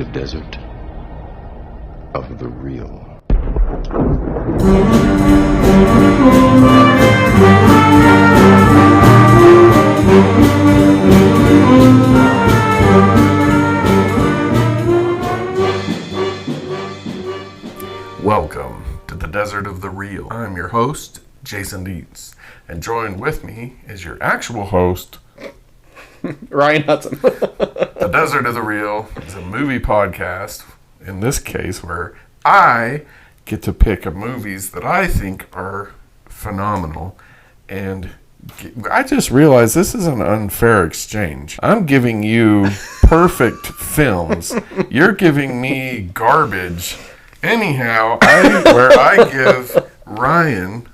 the desert of the real. Welcome to the Desert of the Real. I'm your host, Jason Dietz, and joined with me is your actual host, Ryan Hudson. The Desert of the Real is a movie podcast, in this case, where I get to pick movies that I think are phenomenal, and I just realized this is an unfair exchange. I'm giving you perfect films. You're giving me garbage. Anyhow, where I give Ryan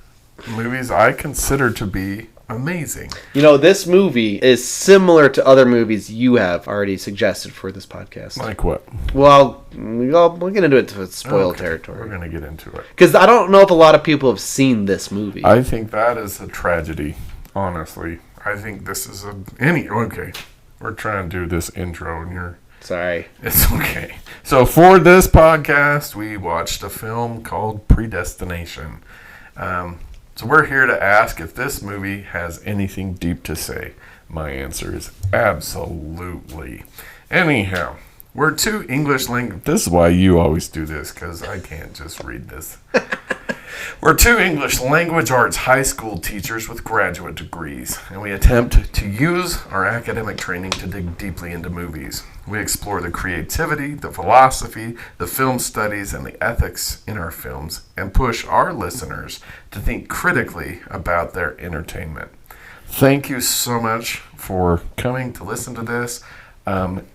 movies I consider to be amazing. You know, this movie is similar to other movies you have already suggested for this podcast. Like what? Well, we'll get into it to spoil territory. We're going to get into it. Because I don't know if a lot of people have seen this movie. I think that is a tragedy, honestly. I think this is okay, we're trying to do this intro and you're... Sorry. It's okay. So for this podcast, we watched a film called Predestination. So we're here to ask if this movie has anything deep to say. My answer is absolutely. Anyhow, we're two English language... This is why you always do this, because I can't just read this. We're two English language arts high school teachers with graduate degrees, and we attempt to use our academic training to dig deeply into movies. We explore the creativity, the philosophy, the film studies, and the ethics in our films, and push our listeners to think critically about their entertainment. Thank you so much for coming to listen to this.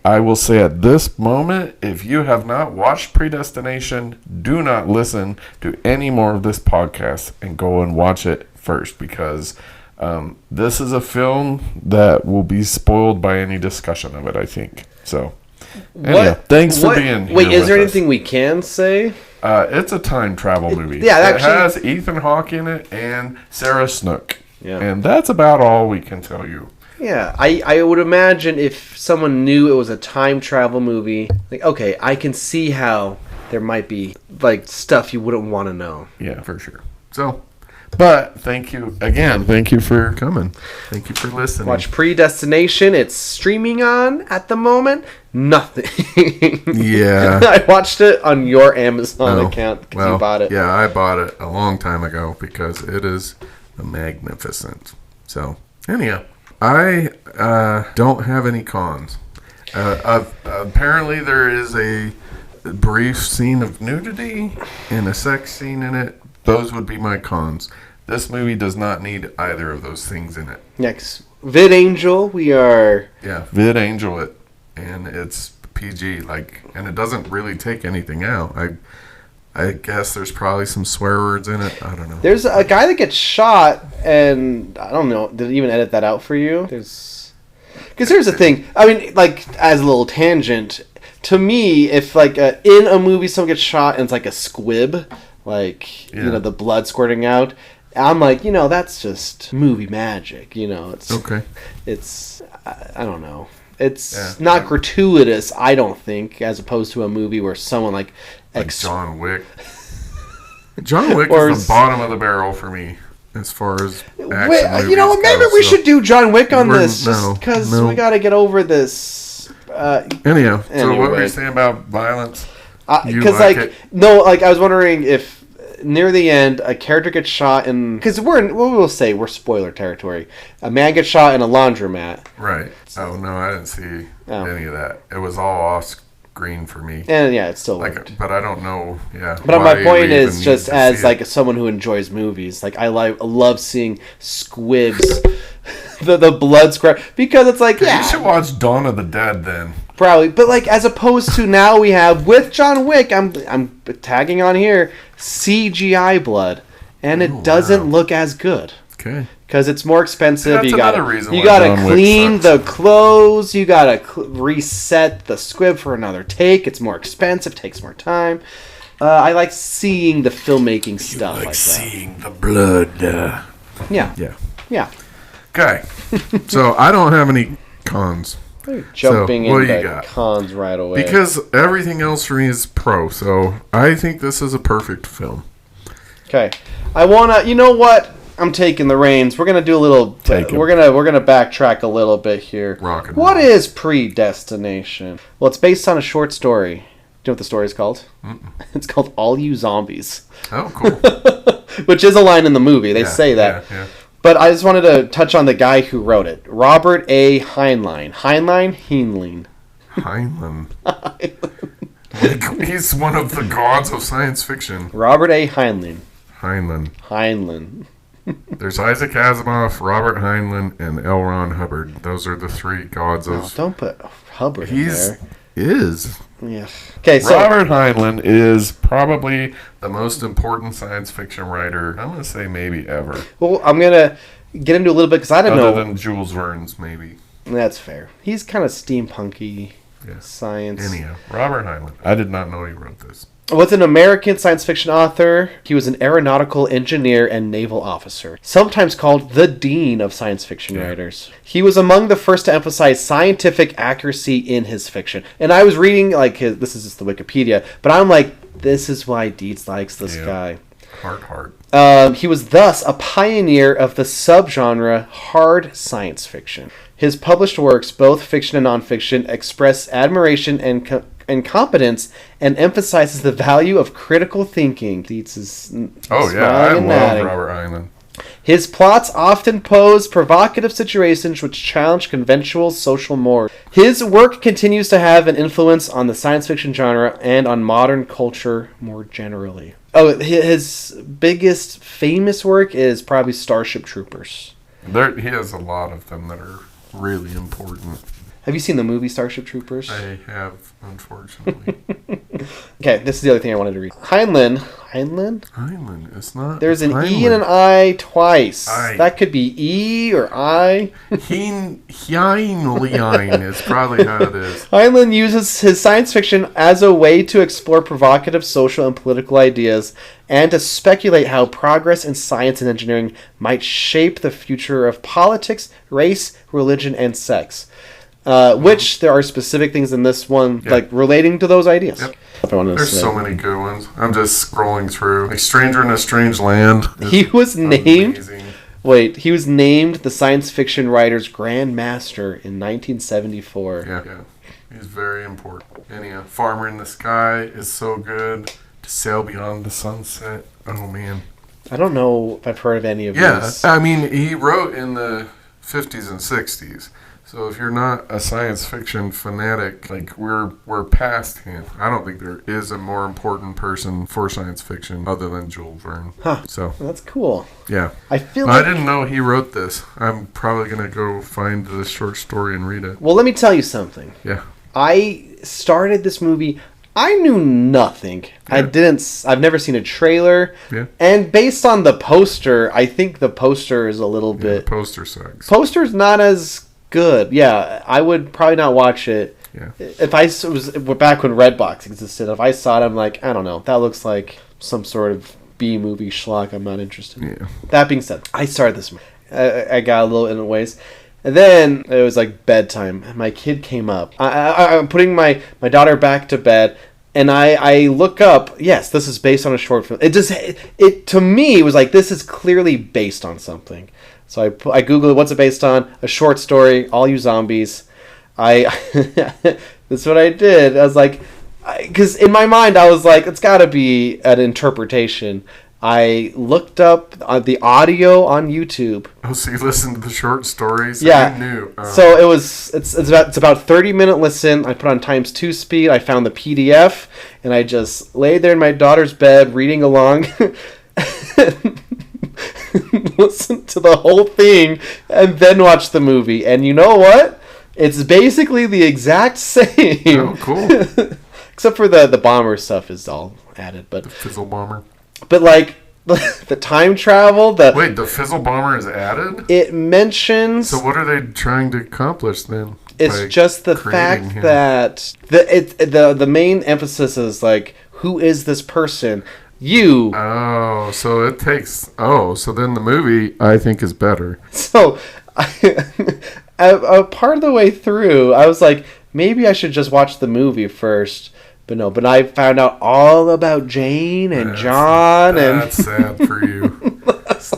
I will say at this moment, if you have not watched Predestination, do not listen to any more of this podcast and go and watch it first, because this is a film that will be spoiled by any discussion of it, I think. So, anyhow, thanks for being here. Wait, is there anything we can say? It's a time travel movie. Yeah, it has Ethan Hawke in it and Sarah Snook. Yeah. And that's about all we can tell you. Yeah, I would imagine if someone knew it was a time travel movie, like, okay, I can see how there might be, like, stuff you wouldn't want to know. Yeah, for sure. So, but thank you again. Thank you for coming. Thank you for listening. Watch Predestination. It's streaming on at the moment. Nothing. Yeah. I watched it on your Amazon account because you bought it. Yeah, I bought it a long time ago because it is magnificent. So, anyhow. I don't have any cons. Apparently there is a brief scene of nudity and a sex scene in it. Those would be my cons. This movie does not need either of those things in it. Next, VidAngel, we are... Yeah, VidAngel it, and it's PG, and it doesn't really take anything out. I guess there's probably some swear words in it. I don't know. There's a guy that gets shot, and I don't know. Did it even edit that out for you? Because here's the thing. I mean, as a little tangent, to me, if in a movie someone gets shot and it's like a squib, the blood squirting out, I'm like, that's just movie magic. It's okay. It's I don't know. It's not gratuitous, I don't think, as opposed to a movie where someone like John Wick. John Wick is the bottom of the barrel for me as far as action movies maybe we should do John Wick on this just because we got to get over this. Anyhow, so what were you saying about violence? Because I was wondering if near the end a character gets shot in, because we'll say we're spoiler territory. A man gets shot in a laundromat. Right. Oh no, I didn't see any of that. It was all off screen for me. And yeah, it still worked. But I don't know. Yeah. But my point is just as someone who enjoys movies, I love seeing squibs, the blood square, because it's you should watch Dawn of the Dead then. Probably, but as opposed to now we have with John Wick, I'm tagging on here CGI blood, and it doesn't look as good. Okay. Because it's more expensive. That's you you gotta clean the clothes. You gotta reset the squib for another take. It's more expensive. Takes more time. I like seeing the filmmaking stuff like that. Seeing the blood. Yeah. Okay. So I don't have any cons. Jumping what do you into got? cons right away. Because everything else for me is pro, so I think this is a perfect film. Okay, I wanna. You know what? I'm taking the reins. We're gonna do a little. We're gonna backtrack a little bit here. Rock and What roll. is Predestination? Well, it's based on a short story. Do you know what the story is called? It's called "All You Zombies," Oh, cool. which is a line in the movie. They Yeah, say that. Yeah. But I just wanted to touch on the guy who wrote it, Robert A. Heinlein. Heinlein. Heinlein. Like, he's one of the gods of science fiction. Robert A. Heinlein. Heinlein. There's Isaac Asimov, Robert Heinlein, and L. Ron Hubbard. Those are the three gods Oh, of... don't put Hubbard in He's... there. Is. Yeah. Okay, so... Robert Heinlein is probably the most important science fiction writer, I'm going to say maybe ever. Well, I'm going to get into a little bit because I don't know... Other than Jules Verne's, maybe. That's fair. He's kind of steampunky science. Anyhow, Robert Heinlein. I did not know he wrote this. Was an American science fiction author. He was an aeronautical engineer and naval officer, sometimes called the dean of science fiction writers. He was among the first to emphasize scientific accuracy in his fiction. And I was reading, like, this is just the Wikipedia, but I'm like, this is why Dietz likes this guy. Hard. He was thus a pioneer of the subgenre hard science fiction. His published works, both fiction and nonfiction, express admiration and competence and emphasizes the value of critical thinking. Dietz is I love Robert Heinlein. His plots often pose provocative situations which challenge conventional social mores. His work continues to have an influence on the science fiction genre and on modern culture more generally. Oh, his biggest famous work is probably Starship Troopers. He has a lot of them that are really important. Have you seen the movie Starship Troopers? I have, unfortunately. Okay, this is the other thing I wanted to read. Heinlein, Heinlein, it's not. there's an Heinlein. E and an I twice. I. That could be E or I. Heinlein is probably how it is. Heinlein uses his science fiction as a way to explore provocative social and political ideas and to speculate how progress in science and engineering might shape the future of politics, race, religion, and sex. Which there are specific things in this one, like relating to those ideas. Yep. There's so many good ones. I'm just scrolling through. Like Stranger in a Strange Land. He was named. Amazing. He was named the science fiction writer's Grand Master in 1974. Yeah. He's very important. Anyhow, Farmer in the Sky is so good. To Sail Beyond the Sunset. Oh man. I don't know if I've heard of any of Yeah, these. I mean, he wrote in the 50s and 60s. So if you're not a science fiction fanatic, like we're past him. I don't think there is a more important person for science fiction other than Jules Verne. Huh. So That's cool. yeah, I feel I like... didn't know he wrote this. I'm probably gonna go find this short story and read it. Well, let me tell you something. Yeah. I started this movie... I knew nothing. Yeah. I've never seen a trailer. Yeah. And based on the poster, I think the poster is a little The bit... poster sucks. Poster's not as good. Yeah, I would probably not watch it. Yeah. If I was back when Redbox existed, if I saw it, I'm like, I don't know. That looks like some sort of B-movie schlock. I'm not interested. Yeah. That being said, I started this movie. I got a little in ways. And then it was like bedtime. And my kid came up. I'm putting my daughter back to bed. And I look up. Yes, this is based on a short film. It to me was like, this is clearly based on something. So I Googled what's it based on. A short story. All You Zombies. That's what I did. I was like, because in my mind I was like, it's got to be an interpretation. I looked up the audio on YouTube. Oh, so you listened to the short stories? Yeah. You knew. So it's about 30-minute listen. I put on ×2 speed. I found the PDF, and I just laid there in my daughter's bed reading along. Listen to the whole thing, and then watch the movie. And you know what? It's basically the exact same. Oh, cool. Except for the bomber stuff is all added. But The Fizzle Bomber. But like the time travel, Wait, the Fizzle Bomber is added? it mentions. So what are they trying to accomplish then? It's by just the creating fact him? that the main emphasis is like, who is this person? You. Oh, so it takes... Oh, so then the movie, I think, is better. So, a part of the way through, I was like, maybe I should just watch the movie first. But no, but I found out all about Jane and John. That's sad for you.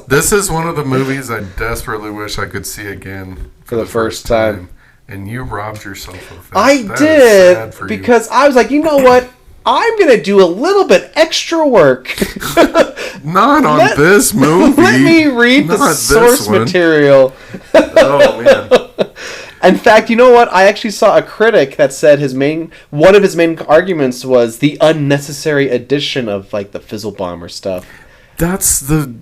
This is one of the movies I desperately wish I could see again for the first time. And you robbed yourself of that. I did, because I was like, you know what? I'm going to do a little bit extra work. Not on this movie. Let me read the source material. Oh, man. In fact, you know what? I actually saw a critic that said one of his main arguments was the unnecessary addition of like the fizzle bomber stuff. That's the...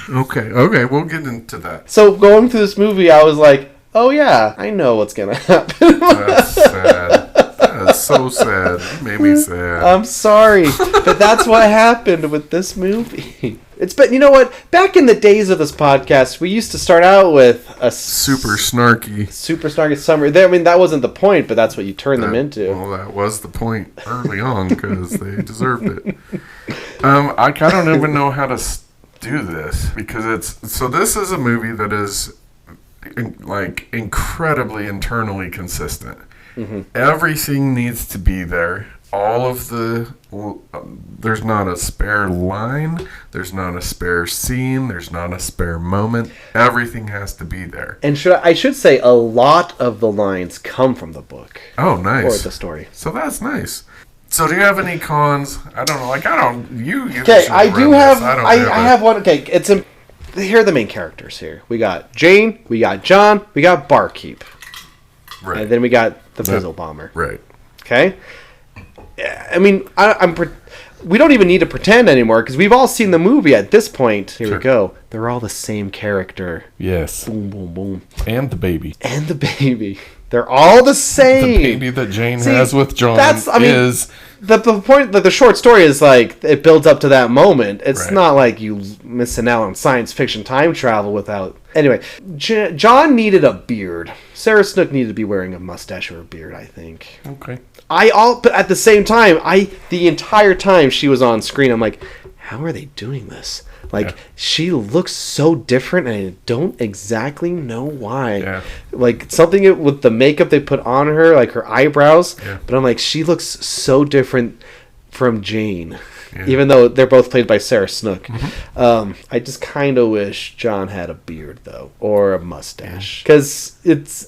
Okay, we'll get into that. So going through this movie, I was like, oh yeah, I know what's going to happen. That's sad. That's so sad. It made me sad. I'm sorry, but that's what happened with this movie. You know what? Back in the days of this podcast, we used to start out with a super snarky summary. I mean, that wasn't the point, but that's what you turned them into. Well, that was the point early on because they deserved it. I don't even know how to do this because this is a movie that is like incredibly internally consistent. Mm-hmm. Everything needs to be there. All of there's not a spare line, there's not a spare scene, there's not a spare moment. Everything has to be there. And I should say a lot of the lines come from the book. Oh, nice. Or the story. So that's nice. So do you have any cons? I don't know. You okay, I do have. I have one. Okay, here are the main characters here. We got Jane, we got John, we got Barkeep. Right. And then we got the Fizzle Bomber. Right. Okay? I mean, we don't even need to pretend anymore because we've all seen the movie at this point. Here we go. They're all the same character. Yes. Boom, boom, boom. And the baby. They're all the same. The baby that Jane has with John is... The point, the short story is like, it builds up to that moment. It's not like you missing out on science fiction time travel without... Anyway, John needed a beard. Sarah Snook needed to be wearing a mustache or a beard, I think. Okay. But at the same time, the entire time she was on screen, I'm like, how are they doing this? Like, she looks so different, and I don't exactly know why. Yeah. Like, something with the makeup they put on her, like her eyebrows. Yeah. But I'm like, she looks so different from Jane. Yeah. Even though they're both played by Sarah Snook. Mm-hmm. I just kind of wish John had a beard, though. Or a mustache. Because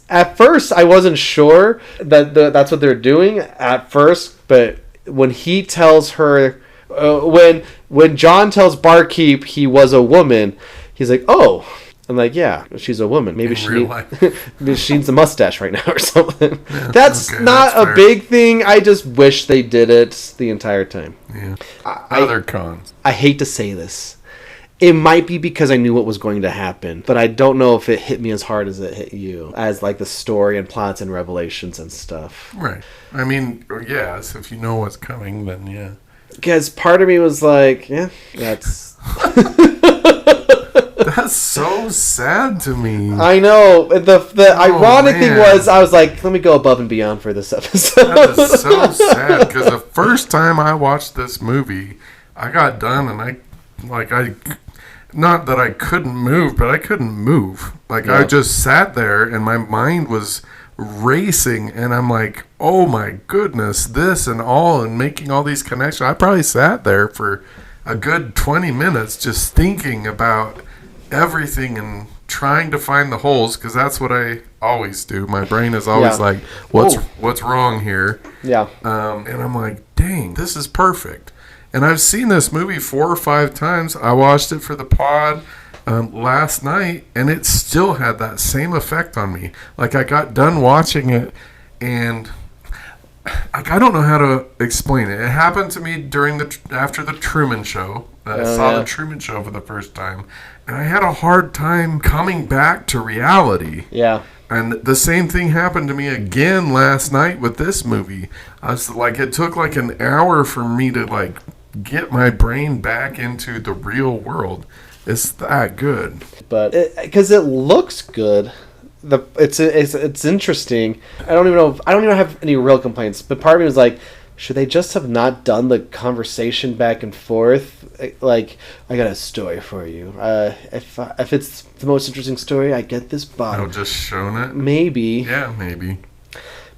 at first, I wasn't sure that that's what they're doing at first. But when he tells her... when John tells Barkeep he was a woman, he's like, oh. I'm like, yeah, she's a woman. Maybe maybe she needs a mustache right now or something. Yeah, that's a big thing. I just wish they did it the entire time. Yeah. Other cons. I hate to say this. It might be because I knew what was going to happen, but I don't know if it hit me as hard as it hit you, as like the story and plots and revelations and stuff. Right. I mean, yes, if you know what's coming, then yeah. Because part of me was like, yeah, that's... That's so sad to me. I know. The ironic thing was, I was like, let me go above and beyond for this episode. That is so sad, because the first time I watched this movie, I got done and not that I couldn't move, but I couldn't move. Like, I just sat there and my mind was racing, and I'm like, oh my goodness, this and all, and making all these connections. I probably sat there for a good 20 minutes just thinking about everything and trying to find the holes, because that's what I always do. My brain is always like, what's wrong here? Yeah. And I'm like, dang, this is perfect. And I've seen this movie 4 or 5 times. I watched it for the pod last night, and it still had that same effect on me. Like, I got done watching it, and I don't know how to explain it. It happened to me after the Truman Show. I saw the Truman Show for the first time, and I had a hard time coming back to reality. Yeah. And the same thing happened to me again last night with this movie. I was like, it took like an hour for me to like get my brain back into the real world. It's that good. But because it looks good. It's interesting. I don't even have any real complaints, but part of me was like, should they just have not done the conversation back and forth? Like, I got a story for you. If it's the most interesting story, I get this bottle. No, just shown it? Maybe. Yeah, maybe.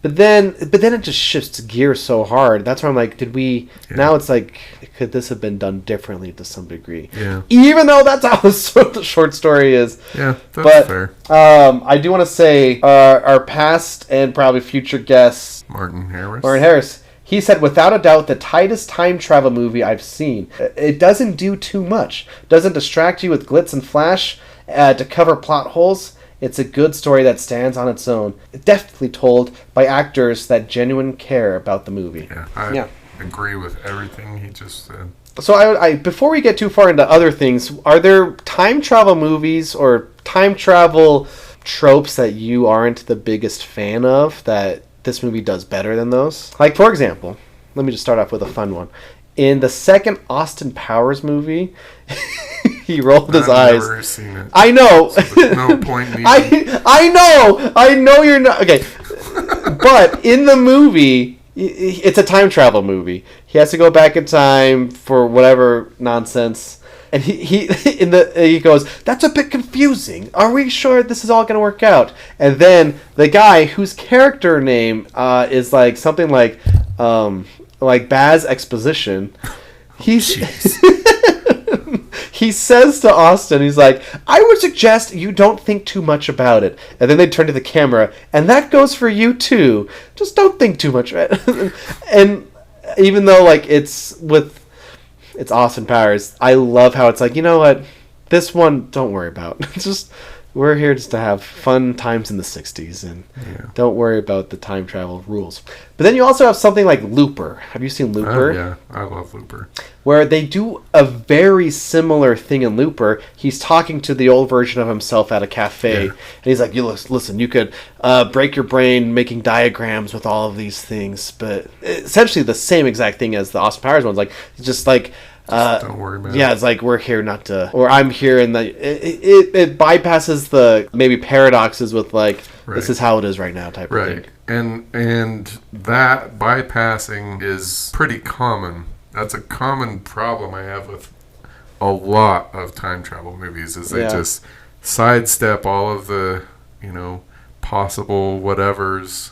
But then it just shifts gears so hard. That's why I'm like, did we... Yeah. Now it's like, could this have been done differently to some degree? Yeah. Even though that's how the short story is. Yeah, that's fair. I do want to say our past and probably future guest... Martin Harris. He said, without a doubt, the tightest time travel movie I've seen. It doesn't do too much. Doesn't distract you with glitz and flash to cover plot holes. It's a good story that stands on its own. Deftly told by actors that genuinely care about the movie. Yeah, I agree with everything he just said. So I before we get too far into other things, are there time travel movies or time travel tropes that you aren't the biggest fan of that this movie does better than those? Like, for example, let me just start off with a fun one. In the second Austin Powers movie, he rolled his eyes. I've never seen it. I know. So there's no point in I know you're not. Okay. But in the movie, it's a time travel movie. He has to go back in time for whatever nonsense. And he goes, that's a bit confusing. Are we sure this is all going to work out? And then the guy whose character name is like something like Baz Exposition, he says to Austin, he's like, I would suggest you don't think too much about it. And then they turn to the camera, and that goes for you too. Just don't think too much. And even though like it's Austin Powers, I love how it's like, you know what, this one don't worry about. Just we're here just to have fun times in the 60s, and don't worry about the time travel rules. But then you also have something like Looper. Have you seen Looper? Yeah, I love Looper. Where they do a very similar thing in Looper. He's talking to the old version of himself at a cafe, and he's like, listen, you could break your brain making diagrams with all of these things, but essentially the same exact thing as the Austin Powers ones. Like, just like... don't worry about it. Yeah, it's like we're here not to, or I'm here, and it bypasses the maybe paradoxes with like this is how it is right now type of thing. And that bypassing is pretty common. That's a common problem I have with a lot of time travel movies. Is they just sidestep all of the possible whatevers,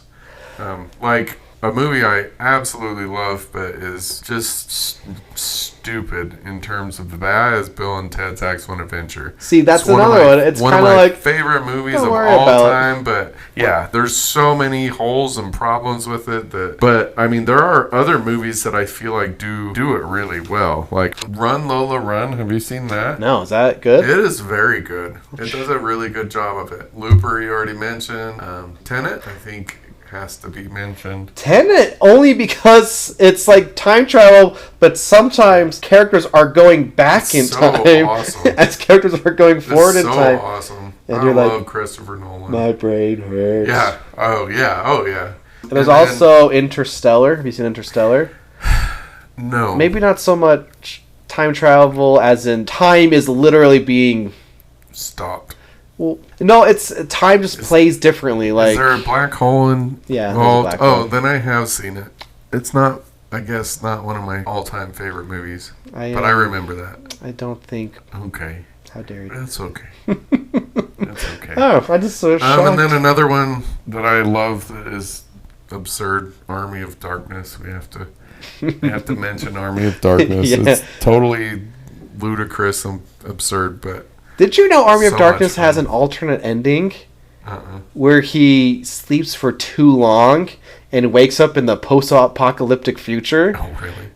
like. A movie I absolutely love, but is just stupid in terms of that is Bill and Ted's Excellent Adventure. See, that's another one. It's one of my like favorite movies of all time. But yeah, there's so many holes and problems with it. But I mean, there are other movies that I feel like do it really well. Like Run Lola Run. Have you seen that? No, is that good? It is very good. It does a really good job of it. Looper, you already mentioned. Tenet, I think. Has to be mentioned. Tenet, only because it's like time travel, but sometimes characters are going back in time awesome. as characters are going forward in time. So awesome. And I love Christopher Nolan. My brain hurts. Yeah. Oh yeah. And there's also Interstellar. Have you seen Interstellar? No. Maybe not so much time travel as in time is literally being stopped. Well, no, it's time just plays differently. Like, is there a black hole in? Yeah. Black hole. Then I have seen it. It's not, I guess, not one of my all-time favorite movies, but I remember that. I don't think. Okay. How dare you? That's okay. That's okay. Oh, I just so shocked. And then another one that I love that is absurd. Army of Darkness. We have to mention Army of Darkness. Yeah. It's totally ludicrous and absurd, but. Did you know Army of Darkness has an alternate ending? Where he sleeps for too long and wakes up in the post-apocalyptic future? Oh, really?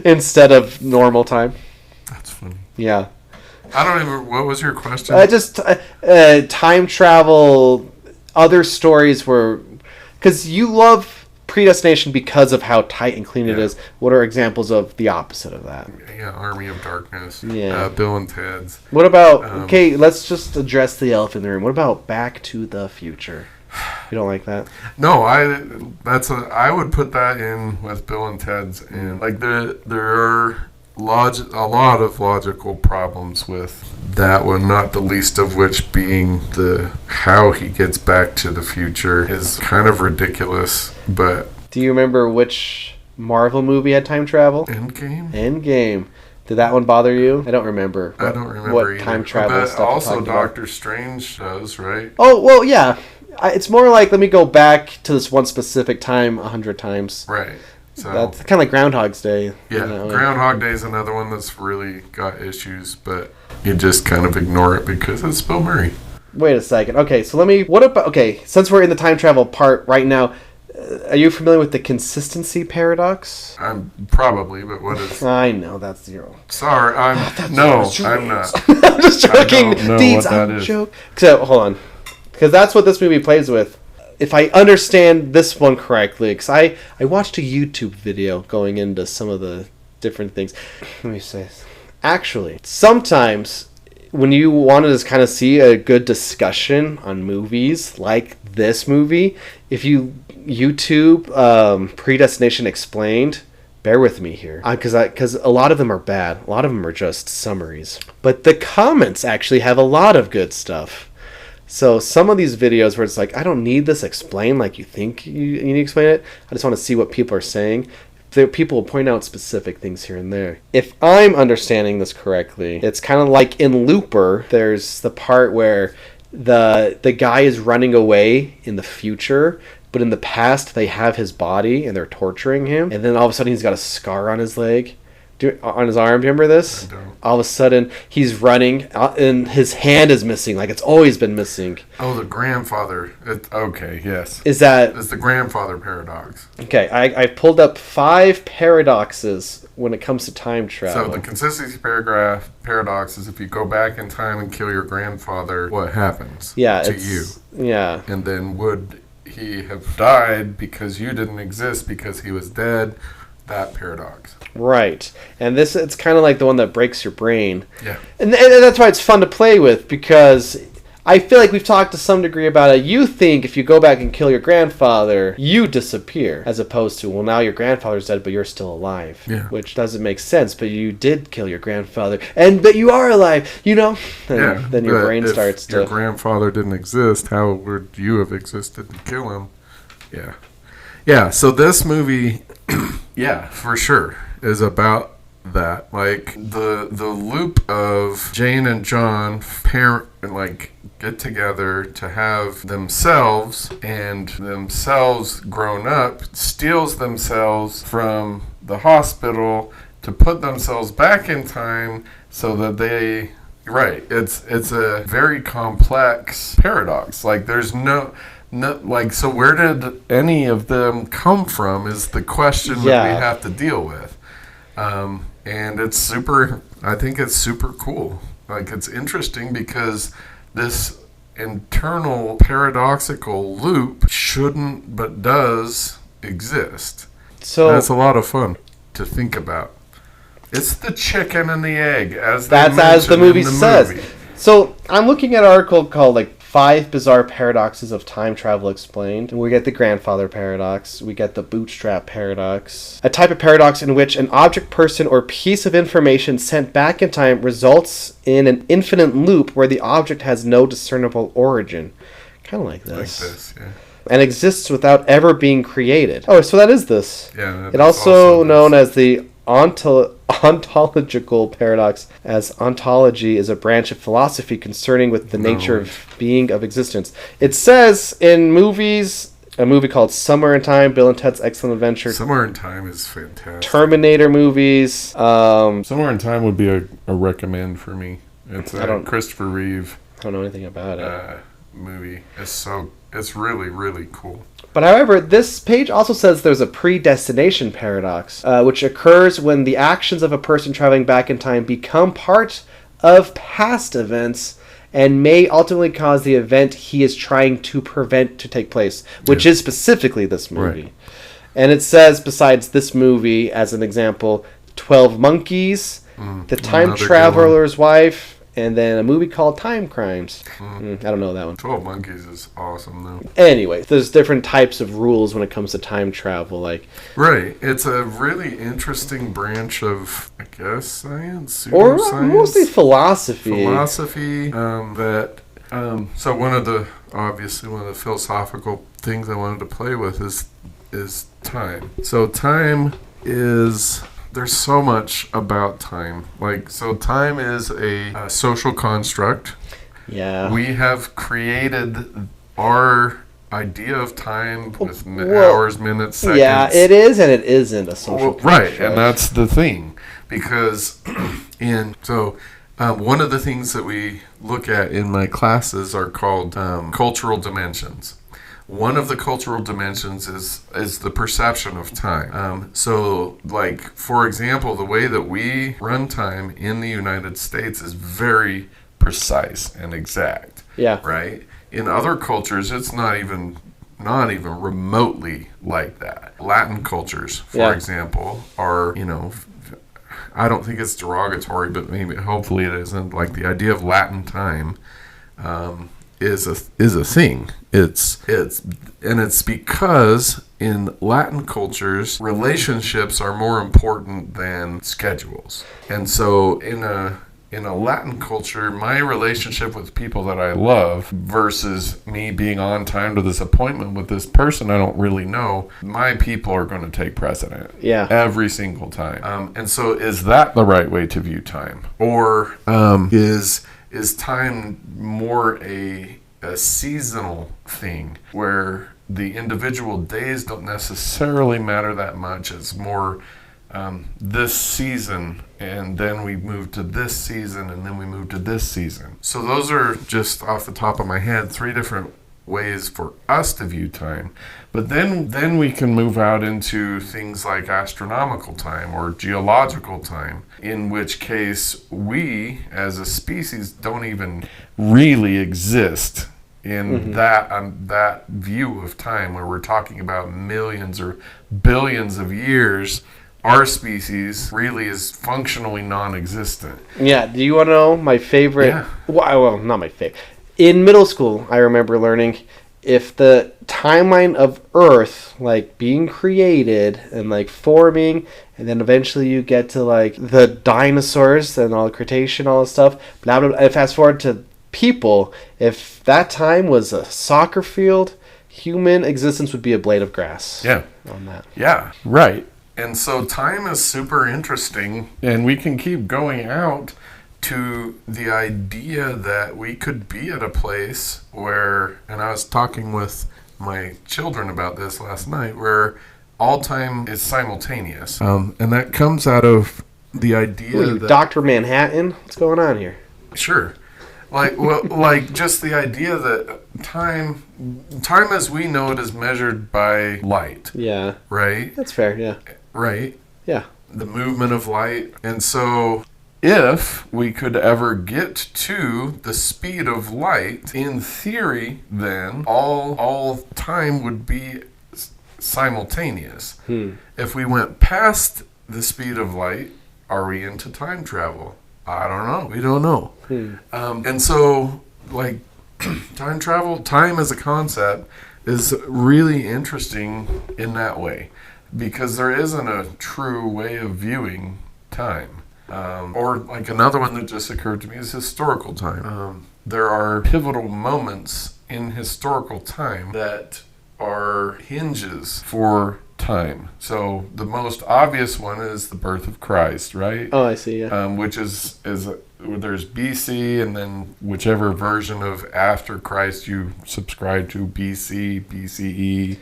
Instead of normal time. That's funny. Yeah. I don't even... What was your question? Just time travel, other stories where... Because you love Predestination because of how tight and clean it is. What are examples of the opposite of that? Yeah, Army of Darkness. Yeah. Bill and Ted's. What about... okay, let's just address the elephant in the room. What about Back to the Future? You don't like that? No, I would put that in with Bill and Ted's, and like there are a lot of logical problems with that one, not the least of which being the how he gets back to the future is kind of ridiculous. But do you remember which Marvel movie had time travel? Endgame. Did that one bother you? I don't remember. I don't remember what either. Time travel but stuff. Also, Doctor Strange does, right? Oh well, yeah. It's more like let me go back to this one specific time 100 times. Right. So that's kind of like Groundhog's Day. Yeah, Groundhog Day is another one that's really got issues, but you just kind of ignore it because it's Bill Murray. Wait a second. Okay, so since we're in the time travel part right now, are you familiar with the consistency paradox? I'm probably, but what is... I know, that's zero. Sorry, I'm not. I'm just joking. I don't know Deeds, what that I'm is. Joke. So, hold on. Because that's what this movie plays with. If I understand this one correctly, because I watched a YouTube video going into some of the different things. Let me say this. Actually, sometimes when you want to just kind of see a good discussion on movies like this movie, if you YouTube Predestination Explained, bear with me here, because a lot of them are bad. A lot of them are just summaries. But the comments actually have a lot of good stuff. So some of these videos where it's like, I don't need this explained like you think you need to explain it. I just want to see what people are saying. People will point out specific things here and there. If I'm understanding this correctly, it's kind of like in Looper, there's the part where the guy is running away in the future, but in the past they have his body and they're torturing him. And then all of a sudden he's got a scar on his leg. On his arm, do you remember this? I don't. All of a sudden, he's running, and his hand is missing, like it's always been missing. Oh, the grandfather. Okay, yes. It's the grandfather paradox. Okay, I pulled up 5 paradoxes when it comes to time travel. So the consistency paradox is if you go back in time and kill your grandfather, what happens to you? Yeah. And then would he have died because you didn't exist because he was dead? That paradox. Right. And it's kind of like the one that breaks your brain. Yeah. And that's why it's fun to play with, because I feel like we've talked to some degree about it. You think if you go back and kill your grandfather, you disappear, as opposed to, well, now your grandfather's dead, but you're still alive. Yeah. Which doesn't make sense, but you did kill your grandfather, but you are alive, you know? And then your brain starts to... If your grandfather didn't exist, how would you have existed to kill him? Yeah. Yeah, so this movie... Yeah, for sure, is about that. Like the loop of Jane and John get together to have themselves grown up, steals themselves from the hospital to put themselves back in time so that they... Right, it's a very complex paradox. Like there's no, so where did any of them come from is the question that we have to deal with. And I think it's super cool. Like it's interesting because this internal paradoxical loop shouldn't but does exist. So that's a lot of fun to think about. It's the chicken and the egg, as the movie says. So I'm looking at an article called 5 Bizarre Paradoxes of Time Travel Explained. And we get the grandfather paradox. We get the bootstrap paradox. A type of paradox in which an object, person, or piece of information sent back in time results in an infinite loop where the object has no discernible origin. Kind of like this. Yeah. And exists without ever being created. Oh, so that is this. Yeah. It's also known as the ontological paradox, as ontology is a branch of philosophy concerning with the nature of being, of existence. It says in movies, a movie called Somewhere in Time, Bill and Ted's Excellent Adventure. Somewhere in Time is fantastic. Terminator movies. Somewhere in Time would be a recommend for me. It's a Christopher Reeve. I don't know anything about it. Movie. It's really, really cool. But however, this page also says there's a predestination paradox, which occurs when the actions of a person traveling back in time become part of past events and may ultimately cause the event he is trying to prevent to take place, which is specifically this movie. Right. And it says, besides this movie, as an example, 12 Monkeys, The Time Traveler's Wife, and then a movie called Time Crimes. I don't know that one. 12 Monkeys is awesome, though. Anyway, there's different types of rules when it comes to time travel. Like, Right. It's a really interesting branch of, I guess, science, or pseudoscience, mostly philosophy. So one of the philosophical things I wanted to play with is time. So time is... There's so much about time. So time is a social construct. Yeah. We have created our idea of time with hours, minutes, seconds. Yeah, it is and it isn't a social construct. Right, and that's the thing. Because one of the things that we look at in my classes are called cultural dimensions. One of the cultural dimensions is the perception of time. For example, the way that we run time in the United States is very precise and exact. Yeah. Right? In other cultures, it's not even remotely like that. Latin cultures, for example, are, I don't think it's derogatory, but hopefully it isn't. Like the idea of Latin time is a thing. It's because in Latin cultures, relationships are more important than schedules. And so in a Latin culture, my relationship with people that I love versus me being on time to this appointment with this person I don't really know, my people are going to take precedent. Yeah. Every single time. And so is that the right way to view time? Or is time more a seasonal thing where the individual days don't necessarily matter that much? It's more this season, and then we move to this season, and then we move to this season. So those are just off the top of my head 3 different ways for us to view time. But then we can move out into things like astronomical time or geological time, in which case we as a species don't even really exist in that view of time, where we're talking about millions or billions of years. Our species really is functionally non-existent. Yeah. Do you want to know my favorite? Yeah. Well, not my favorite. In middle school, I remember learning if the timeline of Earth, like being created and like forming, and then eventually you get to like the dinosaurs and all the Cretaceous, all this stuff, blah, blah, blah. And fast forward to people, if that time was a soccer field, human existence would be a blade of grass. Yeah. On that. Yeah, right. And so time is super interesting, and we can keep going out to the idea that we could be at a place where, and I was talking with my children about this last night, where all time is simultaneous. And that comes out of the idea that... Dr. Manhattan? What's going on here? Sure. Just the idea that time as we know it is measured by light. Yeah. Right? That's fair, yeah. Right? Yeah. The movement of light. And so if we could ever get to the speed of light, in theory, then all time would be simultaneous. If we went past the speed of light, are we into time travel? I don't know. We don't know. And so, time travel, time as a concept is really interesting in that way, because there isn't a true way of viewing time. Or like another one that just occurred to me is historical time. There are pivotal moments in historical time that are hinges for time. So the most obvious one is the birth of Christ, right? Oh, I see, yeah. Which is there's BC, and then whichever version of after Christ you subscribe to, BC, BCE,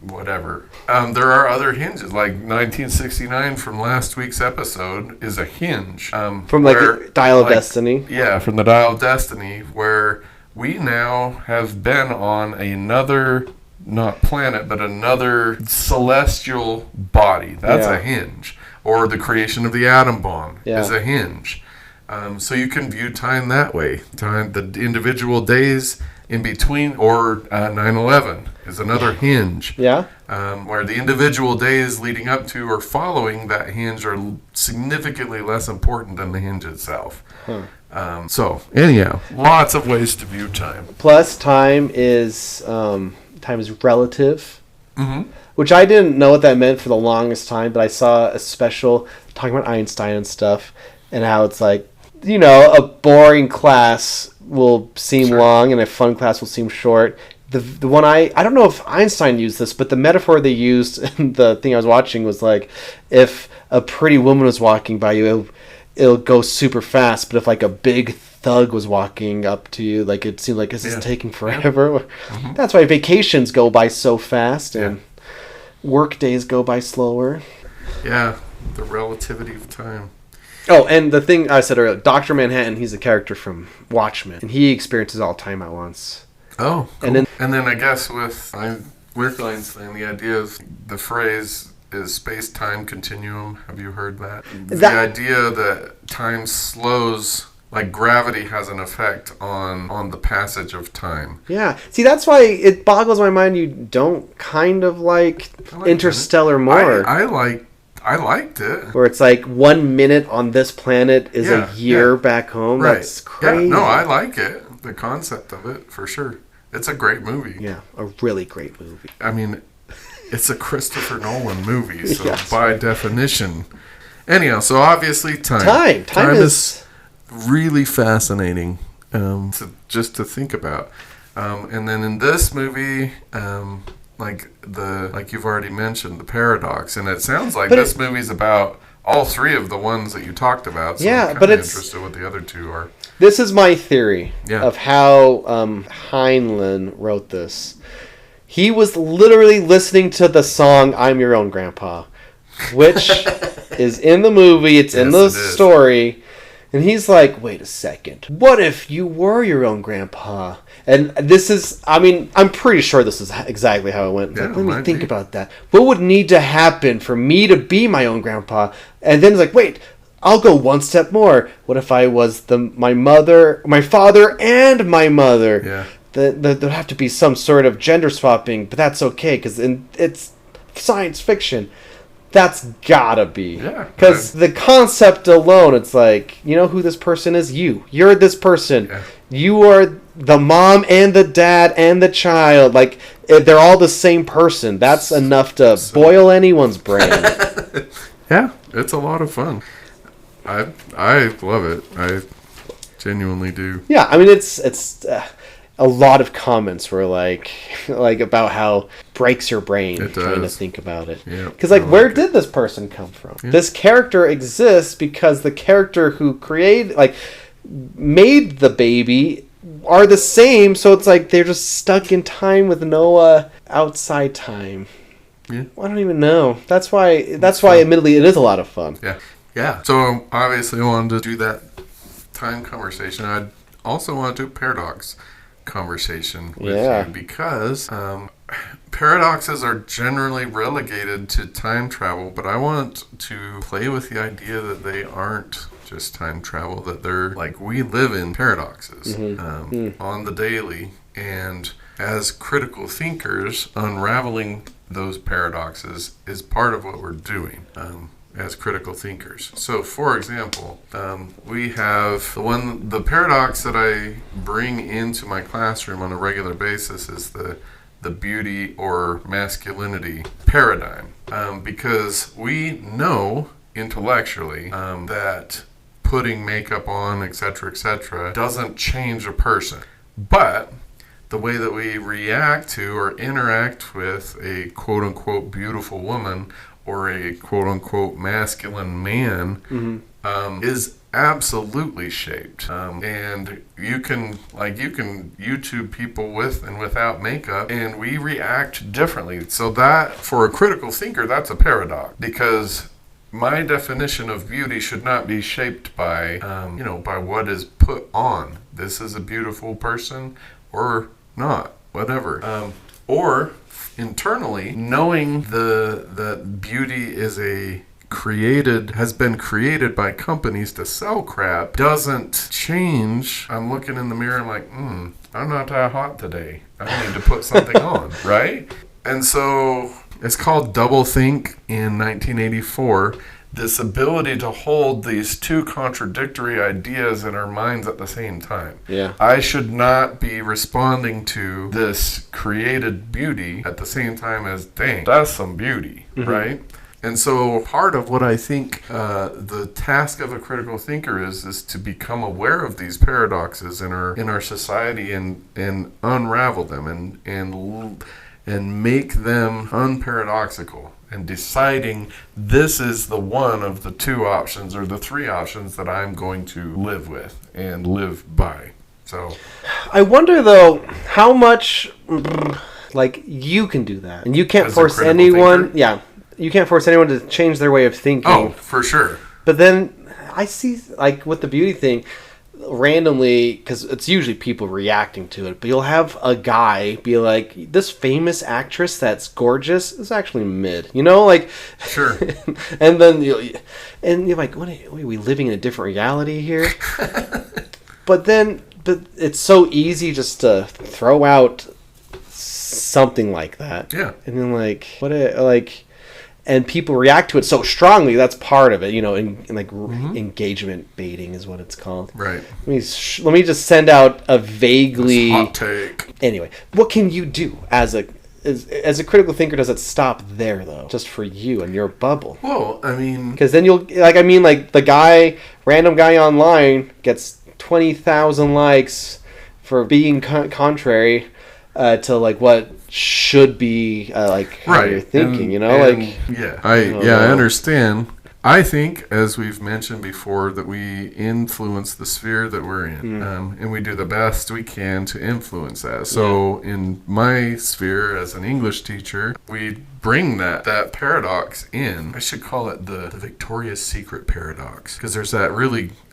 whatever. There are other hinges, like 1969 from last week's episode is a hinge. From the Dial of Destiny. Yeah, from the Dial of Destiny, where we now have been on another, not planet, but another celestial body. That's a hinge. Or the creation of the atom bomb is a hinge. So you can view time that way. Time, the individual days in between, or 9/11 is another hinge. Yeah. Where the individual days leading up to or following that hinge are significantly less important than the hinge itself. So anyhow, lots of ways to view time. Plus, time is relative, which I didn't know what that meant for the longest time. But I saw a special talking about Einstein and stuff, and how it's like, a boring class will seem long, and a fun class will seem short. The one I don't know if Einstein used this, but the metaphor they used in the thing I was watching was like, if a pretty woman was walking by you, it'll go super fast, but if like a big thug was walking up to you, like it seemed like this is taking forever. That's why vacations go by so fast and work days go by slower. Yeah, the relativity of time. Oh, and the thing I said earlier, Dr. Manhattan, he's a character from Watchmen, and he experiences all time at once. Oh, cool. And then I guess with Einstein, the idea of the phrase is space-time continuum. Have you heard that? The idea that time slows, like gravity has an effect on the passage of time. Yeah. See, that's why it boggles my mind you don't kind of like Interstellar more. I liked it. Where it's like 1 minute on this planet is a year back home. Right. That's crazy. Yeah, no, I like it. The concept of it, for sure. It's a great movie. Yeah, a really great movie. I mean, it's a Christopher Nolan movie, so by definition. Anyhow, so obviously time. Time is really fascinating to think about. And then in this movie, like you've already mentioned, the paradox, and it sounds like this movie's about all three of the ones that you talked about. So I'm kind of interested what the other two are. This is my theory of how Heinlein wrote this. He was literally listening to the song "I'm Your Own Grandpa," which is in the movie. It's in the story. And he's like, wait a second. What if you were your own grandpa? And this is, I mean, I'm pretty sure this is exactly how it went. Yeah, like, let me think about that. What would need to happen for me to be my own grandpa? And then it's like, wait, I'll go one step more. What if I was my father, and my mother? Yeah. There'd have to be some sort of gender swapping, but that's okay because it's science fiction. That's gotta be. Yeah. Because the concept alone, it's like, you know who this person is? You're this person. Yeah. You are the mom and the dad and the child. Like, they're all the same person. That's enough to boil anyone's brain. Yeah, it's a lot of fun. I love it. I genuinely do. Yeah, I mean, it's a lot of comments were like about how breaks your brain trying to think about it. Because where did this person come from? Yeah. This character exists because the character who made the baby are the same. So it's like they're just stuck in time with no outside time. Yeah. I don't even know. That's why. Admittedly, it is a lot of fun. Yeah. Yeah. So obviously, I wanted to do that time conversation. I also want to do paradox conversation with you because paradoxes are generally relegated to time travel, but I want to play with the idea that they aren't just time travel, that they're like, we live in paradoxes on the daily, and as critical thinkers, unraveling those paradoxes is part of what we're doing as critical thinkers. So, for example, we have the paradox that I bring into my classroom on a regular basis is the beauty or masculinity paradigm, because we know intellectually that putting makeup on, etc., doesn't change a person, but the way that we react to or interact with a quote-unquote beautiful woman or a quote-unquote masculine man is absolutely shaped. And you can YouTube people with and without makeup, and we react differently. So that, for a critical thinker, that's a paradox, because my definition of beauty should not be shaped by by what is put on. This is a beautiful person or not, whatever. Or internally, knowing that beauty is a has been created by companies to sell crap doesn't change. I'm looking in the mirror, I'm like, I'm not that hot today. I need to put something on, right? And so it's called doublethink in 1984. This ability to hold these two contradictory ideas in our minds at the same time. Yeah. I should not be responding to this created beauty at the same time as, dang, that's some beauty, right? And so part of what I think the task of a critical thinker is to become aware of these paradoxes in our society and unravel them and make them unparadoxical. And deciding this is the one of the two options or the three options that I'm going to live with and live by. So I wonder though how much like you can do that, and you can't As a force critical anyone. thinker? Yeah, you can't force anyone to change their way of thinking. Oh, for sure. But then I see like with the beauty thing. Randomly, because it's usually people reacting to it, but you'll have a guy be like, this famous actress that's gorgeous is actually mid, like Sure. and then you're like, what are we living in a different reality here? but it's so easy just to throw out something like that, and then and people react to it so strongly. That's part of it, engagement baiting is what it's called. Right. Let me just send out a vaguely hot take. Anyway, what can you do as a critical thinker? Does it stop there though, just for you and your bubble? Well, I mean, because then the random guy online gets 20,000 likes for being contrary to what should be how right. you're thinking, I understand. I think, as we've mentioned before, that we influence the sphere that we're in, and we do the best we can to influence that. So in my sphere as an English teacher, we bring that paradox in. I should call it the Victoria's Secret paradox, because there's that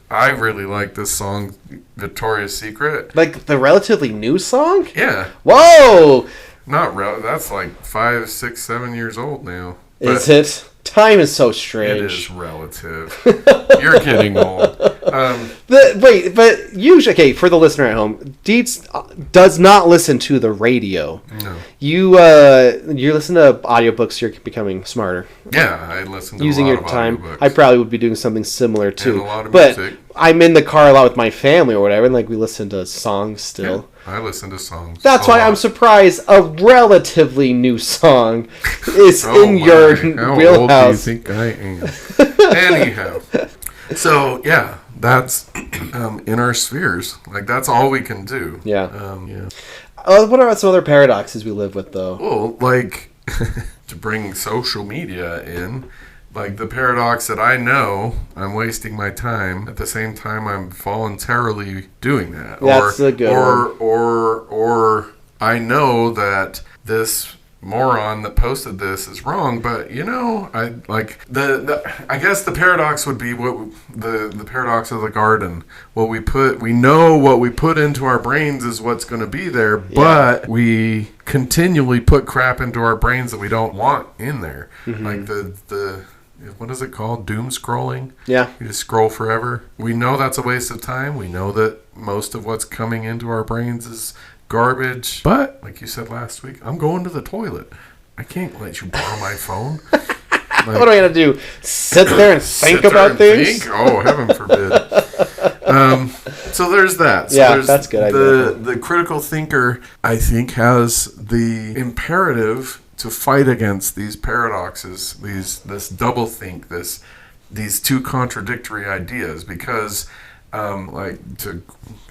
I really like this song, Victoria's Secret. Like the relatively new song? Yeah. Whoa! That's like 5, 6, 7 years old now. Is it? Time is so strange. It is relative. You're getting old. But usually, okay, for the listener at home, Dietz does not listen to the radio. No. You listen to audiobooks, you're becoming smarter. Yeah, I listen to using a lot your of time. audiobooks. I probably would be doing something similar too. And a lot of but music. I'm in the car a lot with my family or whatever, and we listen to songs still. Yeah, I listen to songs. That's why I'm surprised a relatively new song is in your wheelhouse. How old do you think I am? Anyhow, so yeah, that's in our spheres. That's all we can do. Yeah. Yeah. What are some other paradoxes we live with, though? Well, to bring social media in, the paradox that I know I'm wasting my time, at the same time I'm voluntarily doing that. That's a good one. Or I know that this moron that posted this is wrong, but I guess the paradox would be what the paradox of the garden. We know what we put into our brains is what's going to be there, but we continually put crap into our brains that we don't want in there. The what is it called? Doom scrolling? Yeah. You just scroll forever. We know that's a waste of time. We know that most of what's coming into our brains is garbage. But, like you said last week, I'm going to the toilet. I can't let you borrow my phone. What do I got to do? Sit there and think about things? Oh, heaven forbid. So there's that. So yeah, that's good. The critical thinker, I think, has the imperative to fight against these paradoxes, this doublethink, these two contradictory ideas, because, to,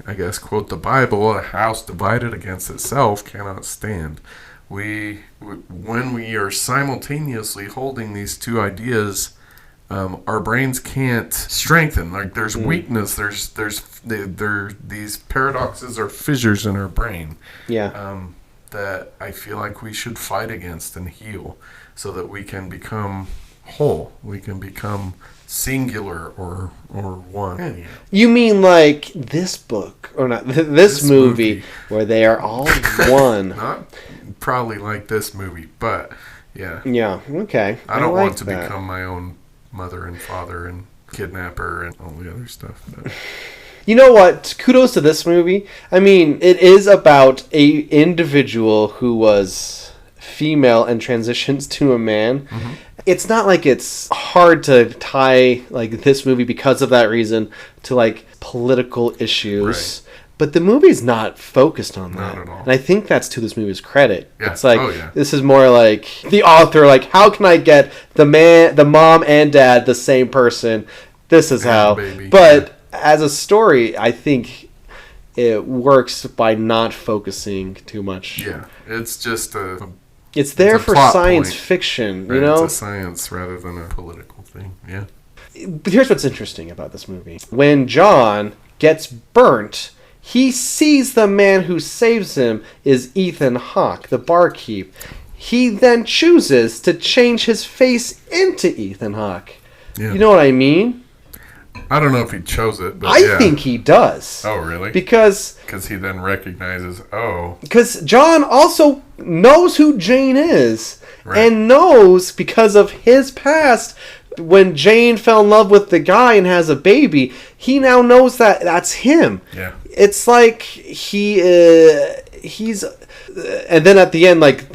I guess, quote the Bible, a house divided against itself cannot stand. When we are simultaneously holding these two ideas, our brains can't strengthen. There's weakness. These paradoxes are fissures in our brain. Yeah. That I feel like we should fight against and heal, so that we can become whole. We can become singular or one. Anyhow. You mean like this book, or not this movie, where they are all one? Not probably like this movie, but yeah. Yeah. Okay. I don't like want to that. become my mother and father and kidnapper and all the other stuff. But. You know what? Kudos to this movie. I mean, it is about a individual who was female and transitions to a man. Mm-hmm. It's not like it's hard to tie like this movie because of that reason to like political issues. Right. But the movie's not focused on that. Not at all. And I think that's to this movie's credit. Yeah. It's like this is more like the author like how can I get the mom and dad the same person? This is how. Baby. But as a story, I think it works by not focusing too much. Yeah. It's just it's there for science fiction, you know? It's a science rather than a political thing. Yeah. But here's what's interesting about this movie. When John gets burnt, he sees the man who saves him is Ethan Hawke, the barkeep. He then chooses to change his face into Ethan Hawke. Yeah. You know what I mean? I don't know if he chose it, but I think he does. Oh, really? Because he then recognizes, because John also knows who Jane is. Right. And knows, because of his past, when Jane fell in love with the guy and has a baby, he now knows that that's him. Yeah. It's like he's... and then at the end, like,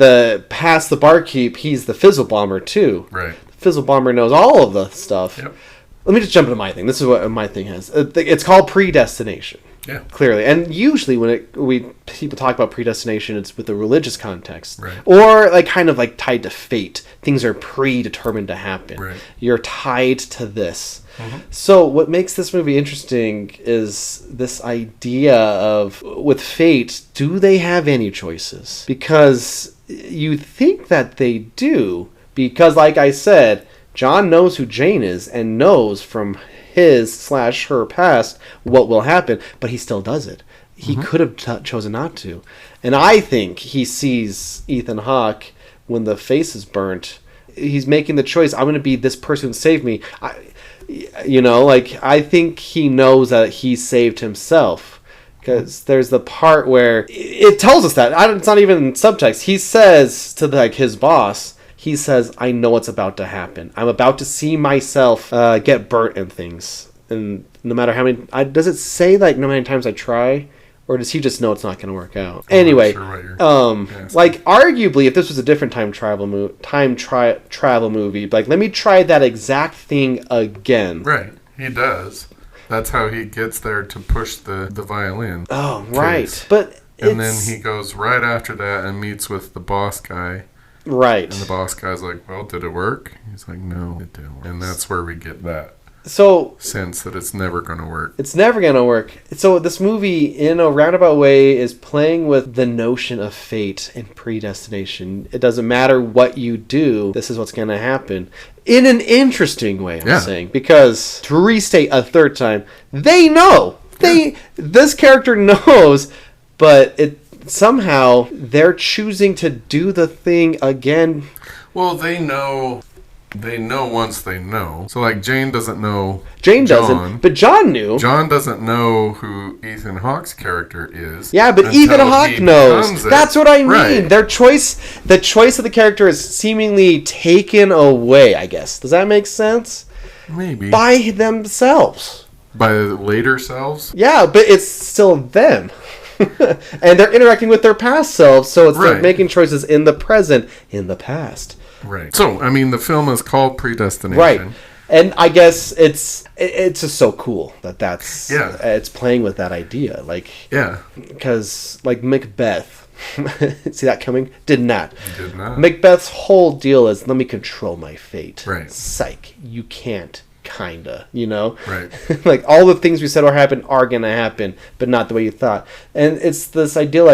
past the barkeep, he's the fizzle bomber, too. Right. The fizzle bomber knows all of the stuff. Yep. Let me just jump into my thing. This is what my thing has. It's called Predestination. Yeah. Clearly. And usually when people talk about predestination, it's with a religious context. Right. Or like kind of like tied to fate. Things are predetermined to happen. Right. You're tied to this. Mm-hmm. So what makes this movie interesting is this idea of, with fate, do they have any choices? Because you think that they do. Because like I said, John knows who Jane is and knows from his/her past what will happen, but he still does it. He could have chosen not to. And I think he sees Ethan Hawke when the face is burnt. He's making the choice, I'm going to be this person who saved me. I think he knows that he saved himself. Because there's the part where it tells us that. It's not even in subtext. He says to his boss, he says, I know what's about to happen. I'm about to see myself get burnt and things. And no matter how many... does it say, like, no matter times I try? Or does he just know it's not going to work out? Anyway, like, arguably, if this was a different time travel movie, like, let me try that exact thing again. Right. He does. That's how he gets there to push the violin. Oh, right. But and then he goes right after that and meets with the boss guy. Right. And the boss guy's like, well, did it work? He's like, no, it didn't work. And that's where we get that sense that it's never going to work. It's never going to work. So this movie, in a roundabout way, is playing with the notion of fate and predestination. It doesn't matter what you do, this is what's going to happen. In an interesting way, I'm saying. Because, to restate a third time, they know. This character knows, but somehow they're choosing to do the thing again. Well, they know once they know. So like Jane doesn't know. Jane doesn't, but John knew. John doesn't know who Ethan Hawke's character is. Yeah, but Ethan Hawke knows. That's what I mean. Right. The choice of the character is seemingly taken away, I guess. Does that make sense? Maybe. By themselves. By later selves? Yeah, but it's still them. And they're interacting with their past selves, so it's like making choices in the present, in the past. Right. So, I mean, the film is called Predestination. Right. And I guess it's just so cool that's it's playing with that idea, like because like Macbeth, see that coming? Did not. Macbeth's whole deal is let me control my fate. Right. Psych, you can't. Kinda, you know? Right. Like, all the things we said are gonna happen, but not the way you thought. And it's this idea,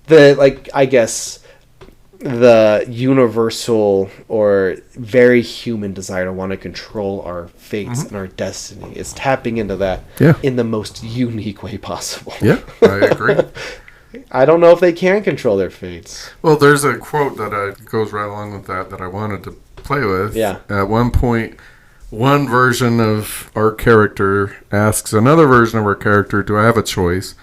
I guess, the universal or very human desire to want to control our fates and our destiny is tapping into that in the most unique way possible. Yeah, I agree. I don't know if they can control their fates. Well, there's a quote that goes right along with that I wanted to play with. Yeah. At one point, one version of our character asks another version of our character, do I have a choice?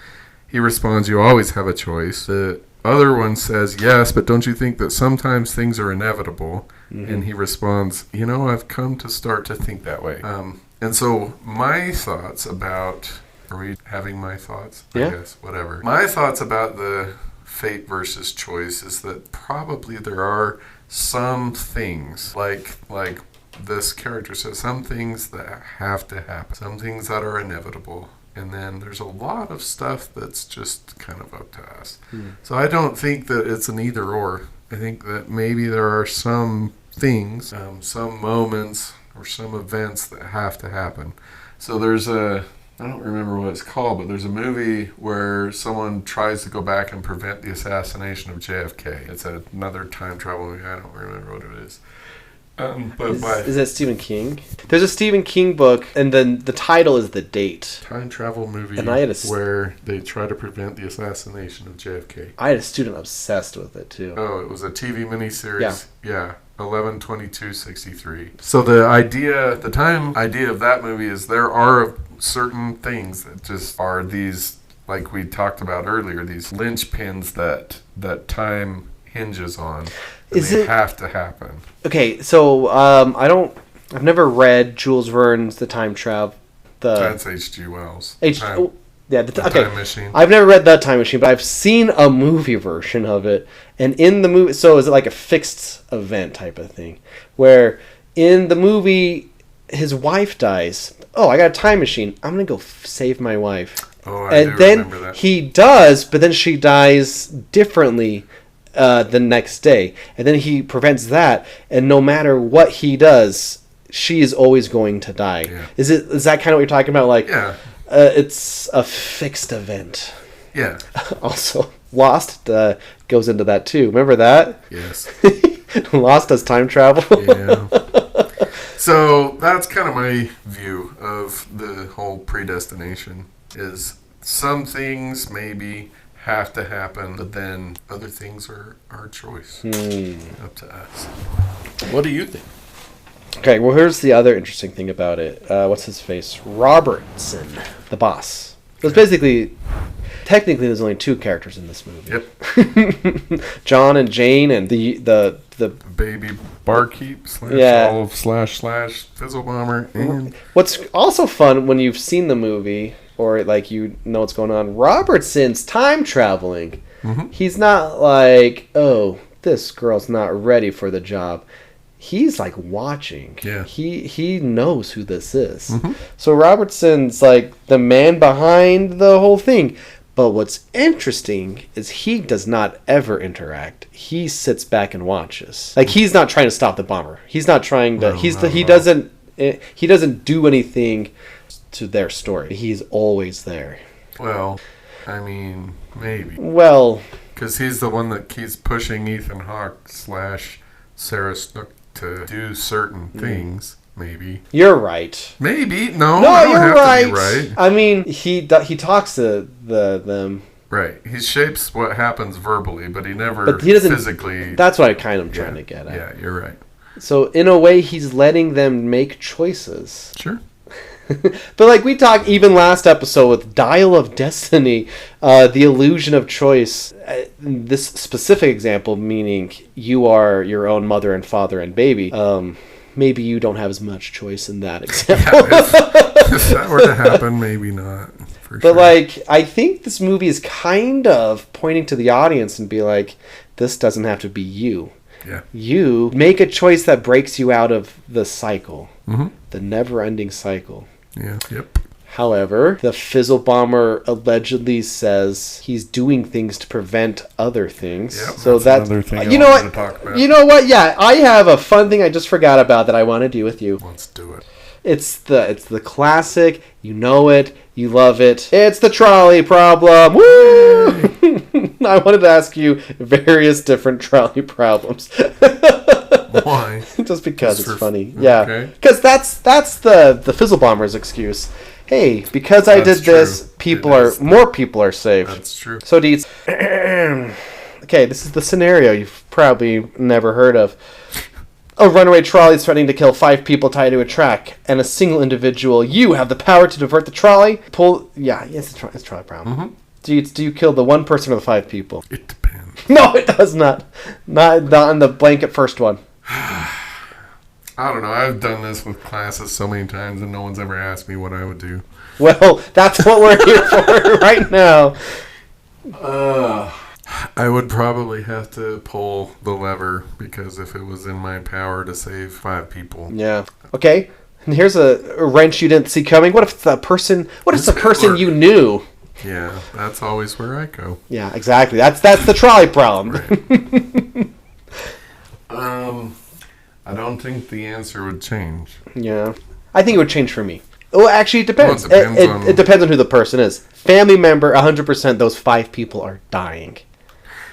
He responds, you always have a choice. The other one says, yes, but don't you think that sometimes things are inevitable? Mm-hmm. And he responds, I've come to start to think that way. And so my thoughts about, are we having my thoughts? Yeah. I guess, whatever. My thoughts about the fate versus choice is that probably there are some things, like this character says, some things that have to happen, some things that are inevitable. And then there's a lot of stuff that's just kind of up to us. So I don't think that it's an either or. I think that maybe there are some things, some moments or some events that have to happen. So there's I don't remember what it's called, but there's a movie where someone tries to go back and prevent the assassination of JFK. It's another time travel movie. I don't remember what it is. Is that Stephen King? There's a Stephen King book, and then the title is The Date. Time travel movie and I had where they try to prevent the assassination of JFK. I had a student obsessed with it, too. Oh, it was a TV miniseries? Yeah. 11/22/63. So the time idea of that movie is there are certain things that just are these, like we talked about earlier, these linchpins that time hinges on. They have to happen. Okay, so I've never read Jules Verne's The Time Travel. That's H.G. Wells. The Time Machine. I've never read The Time Machine, but I've seen a movie version of it. And in the movie, so is it like a fixed event type of thing? Where in the movie, his wife dies. Oh, I got a time machine. I'm going to go save my wife. Oh, I do remember that. He does, but then she dies differently the next day, and then he prevents that, and no matter what he does, she is always going to die. Yeah. Is that kind of what you're talking about? Like, yeah, it's a fixed event. Yeah. Also, Lost goes into that too. Remember that? Yes. Lost does time travel. Yeah. So that's kind of my view of the whole predestination. Is some things maybe have to happen, but then other things are our choice. Up to us. What do you think? Okay, well, here's the other interesting thing about it. What's his face? Robertson, the boss. It was technically, there's only two characters in this movie. Yep. John and Jane, and the baby barkeep / fizzle bomber. And what's also fun when you've seen the movie, or like you know what's going on, Robertson's time traveling. Mm-hmm. He's not like, oh, this girl's not ready for the job. He's like watching. Yeah. He knows who this is. Mm-hmm. So Robertson's like the man behind the whole thing. But what's interesting is he does not ever interact. He sits back and watches. Like, he's not trying to stop the bomber. He's not trying to. He doesn't do anything to their story. He's always there. Well, I mean, maybe. Well, because he's the one that keeps pushing Ethan Hawke / Sarah Snook to do certain things. Maybe you're right. Maybe no, you're right. To be right. I mean, he talks to them. Right. He shapes what happens verbally, but he never physically. That's what I kind of trying to get at. Yeah, you're right. So in a way, he's letting them make choices. Sure. But like we talked even last episode with Dial of Destiny, the illusion of choice. This specific example, meaning you are your own mother and father and baby. Maybe you don't have as much choice in that example. Yeah, if that were to happen, maybe not. But like, I think this movie is kind of pointing to the audience and be like, this doesn't have to be you. Yeah. You make a choice that breaks you out of the cycle, mm-hmm. the never-ending cycle. Yeah. Yep. However, the Fizzle Bomber allegedly says he's doing things to prevent other things. Yep, so that's another thing you know what? To talk about. You know what? Yeah, I have a fun thing I just forgot about that I want to do with you. Let's do it. It's the classic. You know it. You love it. It's the trolley problem. Woo! I wanted to ask you various different trolley problems. Why? Just because it's funny. Yeah. Because that's the Fizzle Bomber's excuse. Hey, because I did this, more people are saved. That's true. So Dietz. Okay, this is the scenario you've probably never heard of. A runaway trolley is threatening to kill 5 people tied to a track, and a single individual. You have the power to divert the trolley. It's a trolley problem. Mm-hmm. Do you kill the one person or the 5 people? It depends. No, it does not. Not on the blanket first one. I don't know. I've done this with classes so many times, and no one's ever asked me what I would do. Well, that's what we're here for right now. I would probably have to pull the lever, because if it was in my power to save 5 people. Yeah. Okay. And here's a wrench you didn't see coming. What if the person you knew? Yeah, that's always where I go. Yeah, exactly. That's the trolley problem. Right. I don't think the answer would change. Yeah. I think it would change for me. Well, actually, it depends. Well, it depends on who the person is. Family member, 100%, those 5 people are dying.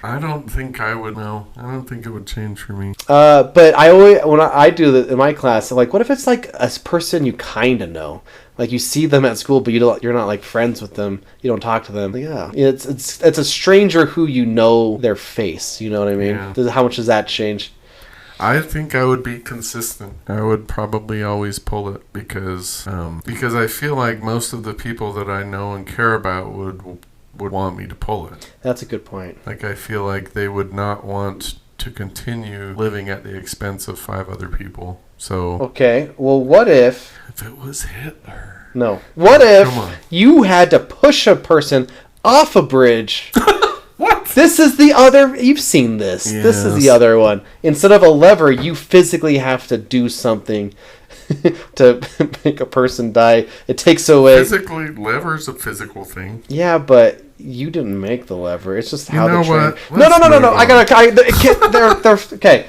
I don't think I would know. I don't think it would change for me. But when I do that in my class, I'm like, what if it's like a person you kind of know? Like you see them at school, but you're not like friends with them. You don't talk to them. Like, yeah, it's a stranger who you know their face. You know what I mean? Yeah. How much does that change? I think I would be consistent. I would probably always pull it because I feel like most of the people that I know and care about would want me to pull it. That's a good point. Like, I feel like they would not want to continue living at the expense of 5 other people. So okay, well, what if it was Hitler? No. What if you had to push a person off a bridge? What? This is the other... You've seen this. Yes. This is the other one. Instead of a lever, you physically have to do something to make a person die. It takes away... Physically, lever's a physical thing. Yeah, but you didn't make the lever. It's just how the train... No. They're okay.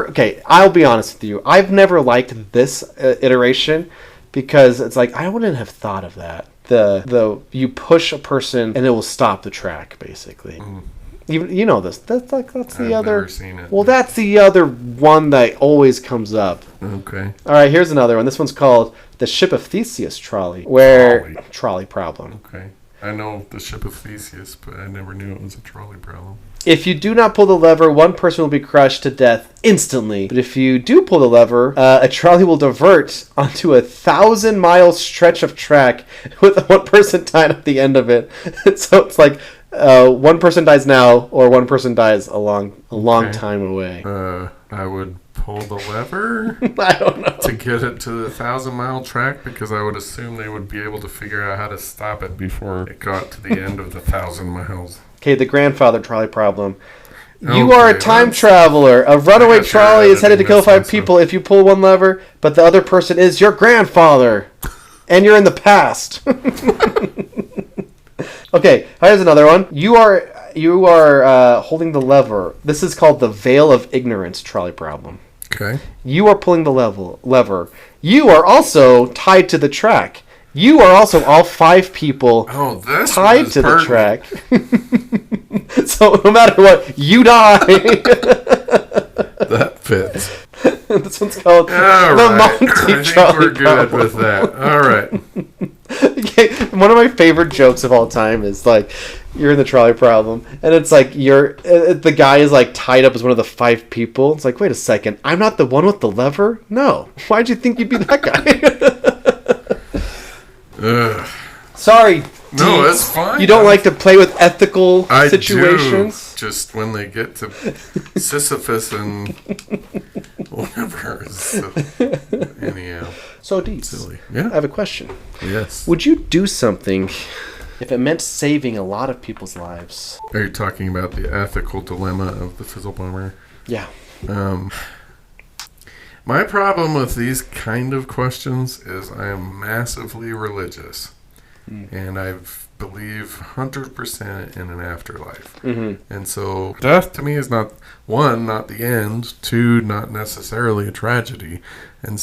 Okay. I'll be honest with you. I've never liked this iteration because it's like, I wouldn't have thought of that. You push a person and it will stop the track, basically. You know this. That's the other. I've never seen it. Well, that's the other one that always comes up. Okay. All right, here's another one. This one's called the Ship of Theseus trolley, trolley problem. Okay. I know the Ship of Theseus, but I never knew it was a trolley problem. If you do not pull the lever, one person will be crushed to death instantly. But if you do pull the lever, a trolley will divert onto a 1,000-mile stretch of track with one person tied at the end of it. So it's like one person dies now, or one person dies a long time away. I would pull the lever. I don't know. To get it to the 1,000-mile track, because I would assume they would be able to figure out how to stop it before it got to the end of the 1,000 miles. Okay, the grandfather trolley problem. You are a time traveler. A runaway trolley is headed to kill 5 people if you pull one lever, but the other person is your grandfather. And you're in the past. Okay, here's another one. You are holding the lever. This is called the veil of ignorance trolley problem. Okay. You are pulling the lever. You are also tied to the track. You are also all 5 people tied to the track. So no matter what, you die. That fits. This one's called the Monty trolley we're good problem. with that. All right. Okay, one of my favorite jokes of all time is like, you're in the trolley problem, and it's like the guy is like tied up as one of the 5 people. It's like, wait a second, I'm not the one with the lever? No. Why'd you think you'd be that guy? Sorry. No, that's fine. You don't like to play with ethical I situations? Do. Just when they get to Sisyphus and whatever. So, anyhow. So deep. Silly. Yeah. I have a question. Yes. Would you do something if it meant saving a lot of people's lives? Are you talking about the ethical dilemma of the fizzle bomber? Yeah. My problem with these kind of questions is I am massively religious. And I believe 100% in an afterlife. Mm-hmm. And so death to me is not, 1, not the end, 2, not necessarily a tragedy. And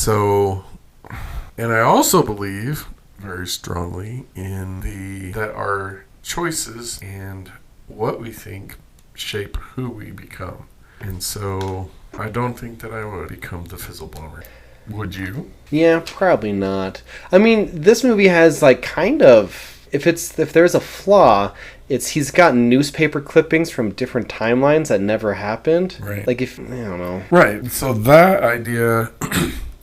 I also believe very strongly in that our choices and what we think shape who we become. And so I don't think that I would become the fizzle bomber. Would you? Yeah, probably not. I mean, this movie has like kind of, if there's a flaw, it's he's got newspaper clippings from different timelines that never happened. Right. Like I don't know. Right. So that idea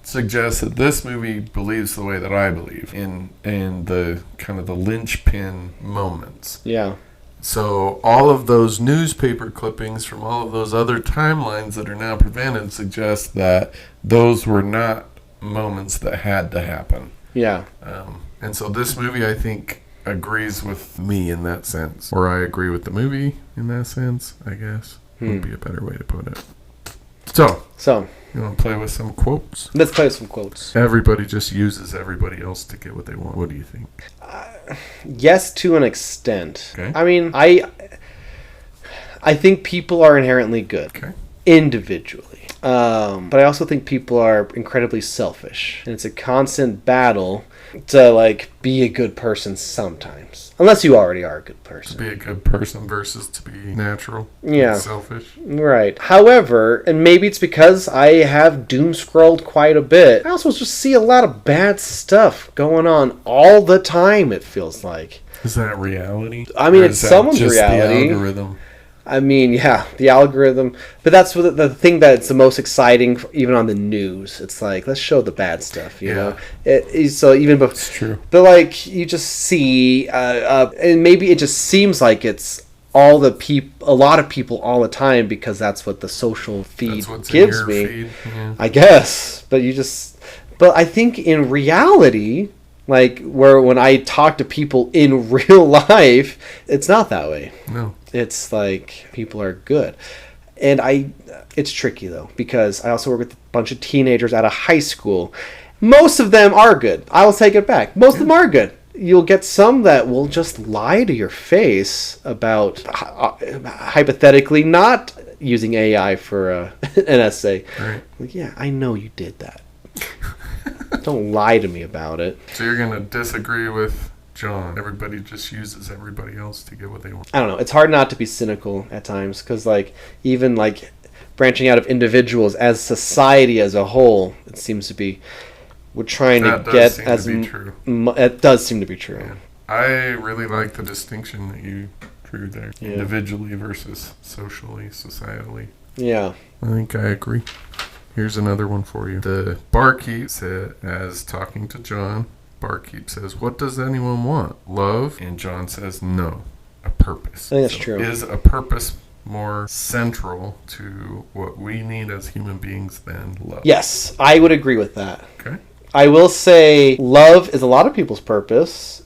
suggests that this movie believes the way that I believe in the kind of the linchpin moments. Yeah. So all of those newspaper clippings from all of those other timelines that are now prevented suggest that those were not moments that had to happen. Yeah. And so this movie, I think, agrees with me in that sense. Or I agree with the movie in that sense, I guess. Would be a better way to put it. So, you want to play with some quotes? Let's play with some quotes. Everybody just uses everybody else to get what they want. What do you think? Yes, to an extent. Okay. I mean, I think people are inherently good. Okay. Individually. But I also think people are incredibly selfish. And it's a constant battle to, like, be a good person sometimes. Unless you already are a good person. To be a good person versus to be natural. Yeah. Selfish. Right. However, and maybe it's because I have doom scrolled quite a bit, I also just see a lot of bad stuff going on all the time, it feels like. Is that reality? I mean, Or it's is that someone's just reality. The algorithm. I mean, yeah, the algorithm. But that's the thing that's the most exciting, even on the news. It's like, let's show the bad stuff, you know? So even before. It's true. But, like, you just see, and maybe it just seems like it's a lot of people all the time because that's what the social feed gives me. Feed. Yeah. I guess. But I think in reality, like, when I talk to people in real life, it's not that way. No. It's like people are good. And it's tricky, though, because I also work with a bunch of teenagers out of high school. Most of them are good. I will take it back. Most of them are good. You'll get some that will just lie to your face about, hypothetically, not using AI for an essay. Right. Like, yeah, I know you did that. Don't lie to me about it. So you're going to disagree with John. Everybody just uses everybody else to get what they want. I don't know. It's hard not to be cynical at times because, like, even, like, branching out of individuals as society as a whole, it seems to be we're trying to get as it does seem to be true. Yeah. I really like the distinction that you drew there. Yeah. Individually versus socially, societally. Yeah. I think I agree. Here's another one for you. The barkeep said, as talking to John, barkeep says, "What does anyone want? Love?" And John says, "No, a purpose." I think that's true. Is a purpose more central to what we need as human beings than love? Yes, I would agree with that. Okay. I will say love is a lot of people's purpose,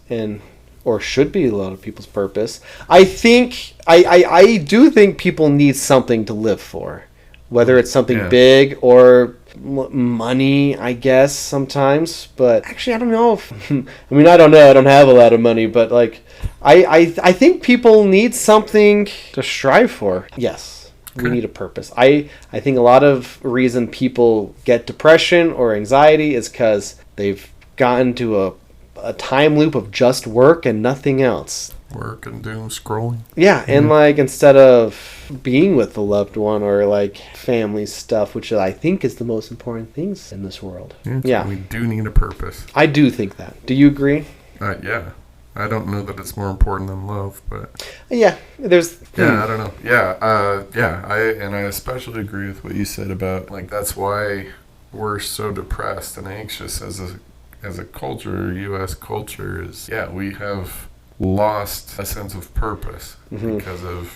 or should be a lot of people's purpose. I think I do think people need something to live for. Whether it's something big or money, I guess, sometimes. But actually, I don't know if... I mean, I don't know. I don't have a lot of money. But, like, I think people need something to strive for. Yes, we need a purpose. I think a lot of reason people get depression or anxiety is because they've gotten to a time loop of just work and nothing else. Work and doom scrolling. Yeah, and like instead of being with the loved one or like family stuff, which I think is the most important things in this world. Yeah. We do need a purpose. I do think that. Do you agree? Yeah. I don't know that it's more important than love, but yeah, there's. Yeah, I don't know. Yeah, I especially agree with what you said about like that's why we're so depressed and anxious as a culture. U.S. culture is we have lost a sense of purpose because of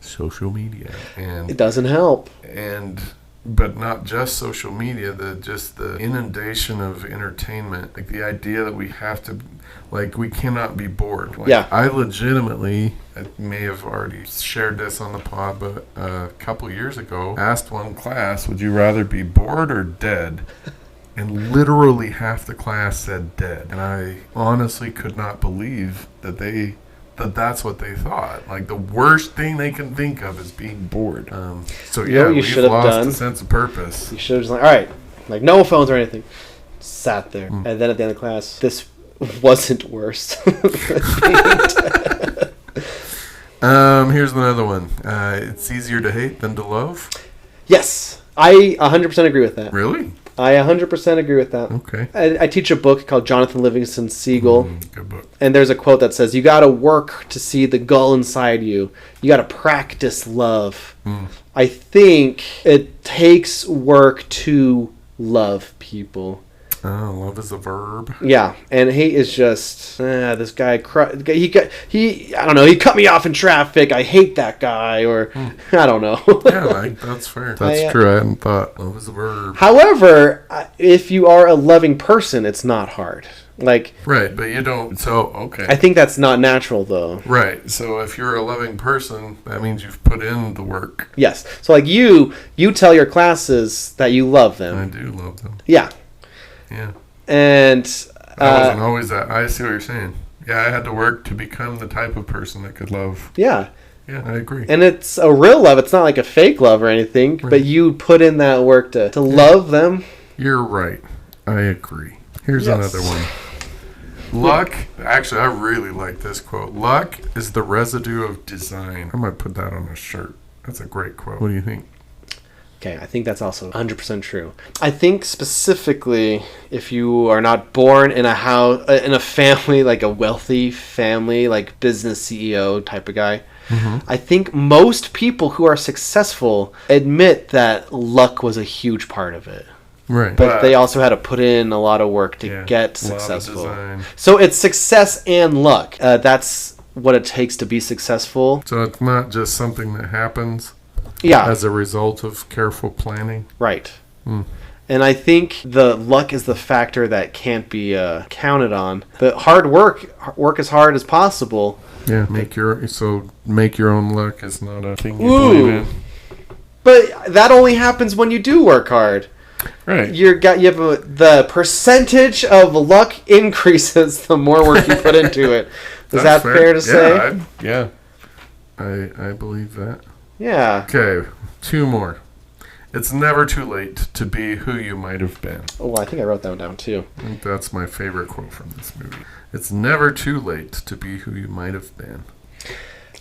social media, and it doesn't help. But not just social media, the inundation of entertainment, like the idea that we have to, like, we cannot be bored. Like, I legitimately, I may have already shared this on the pod, but a couple years ago, asked one class, would you rather be bored or dead? And literally half the class said dead. And I honestly could not believe that that's what they thought. Like, the worst thing they can think of is being bored. We've lost a sense of purpose. You should have just like, all right, like no phones or anything. Sat there. And then at the end of class, this wasn't worse. Here's another one. It's easier to hate than to love. Yes. I 100% agree with that. Really? I 100% agree with that. Okay. I teach a book called Jonathan Livingston Seagull. Good book. And there's a quote that says, you got to work to see the gull inside you. You got to practice love. I think it takes work to love people. Oh, love is a verb. Yeah, and hate is just this guy. I don't know. He cut me off in traffic. I hate that guy, or I don't know. Yeah, that's fair. That's true. I hadn't thought. Love is a verb. However, if you are a loving person, it's not hard. Like right, but you don't. So okay. I think that's not natural, though. Right. So if you're a loving person, that means you've put in the work. Yes. So like you tell your classes that you love them. I do love them. Yeah. Yeah. And I wasn't always that. I see what you're saying. Yeah, I had to work to become the type of person that could love. Yeah. Yeah, I agree. And it's a real love. It's not like a fake love or anything, right. But you put in that work to love them. You're right. I agree. Here's another one. Luck, actually, I really like this quote. Luck is the residue of design. I might put that on a shirt. That's a great quote. What do you think? Okay, I think that's also 100% true. I think specifically if you are not born in a family, like a wealthy family, like business CEO type of guy, I think most people who are successful admit that luck was a huge part of it. Right. But they also had to put in a lot of work to get successful. So it's success and luck. That's what it takes to be successful. So it's not just something that happens as a result of careful planning? Right. And I think the luck is the factor that can't be counted on. But hard work as hard as possible. Yeah, make your own luck is not a thing you believe in. But that only happens when you do work hard. Right. The percentage of luck increases the more work you put into it. Is that fair to say? Yeah. I believe that. Yeah. Okay, 2 more. It's never too late to be who you might have been. Oh, I think I wrote that one down too. I think that's my favorite quote from this movie. It's never too late to be who you might have been.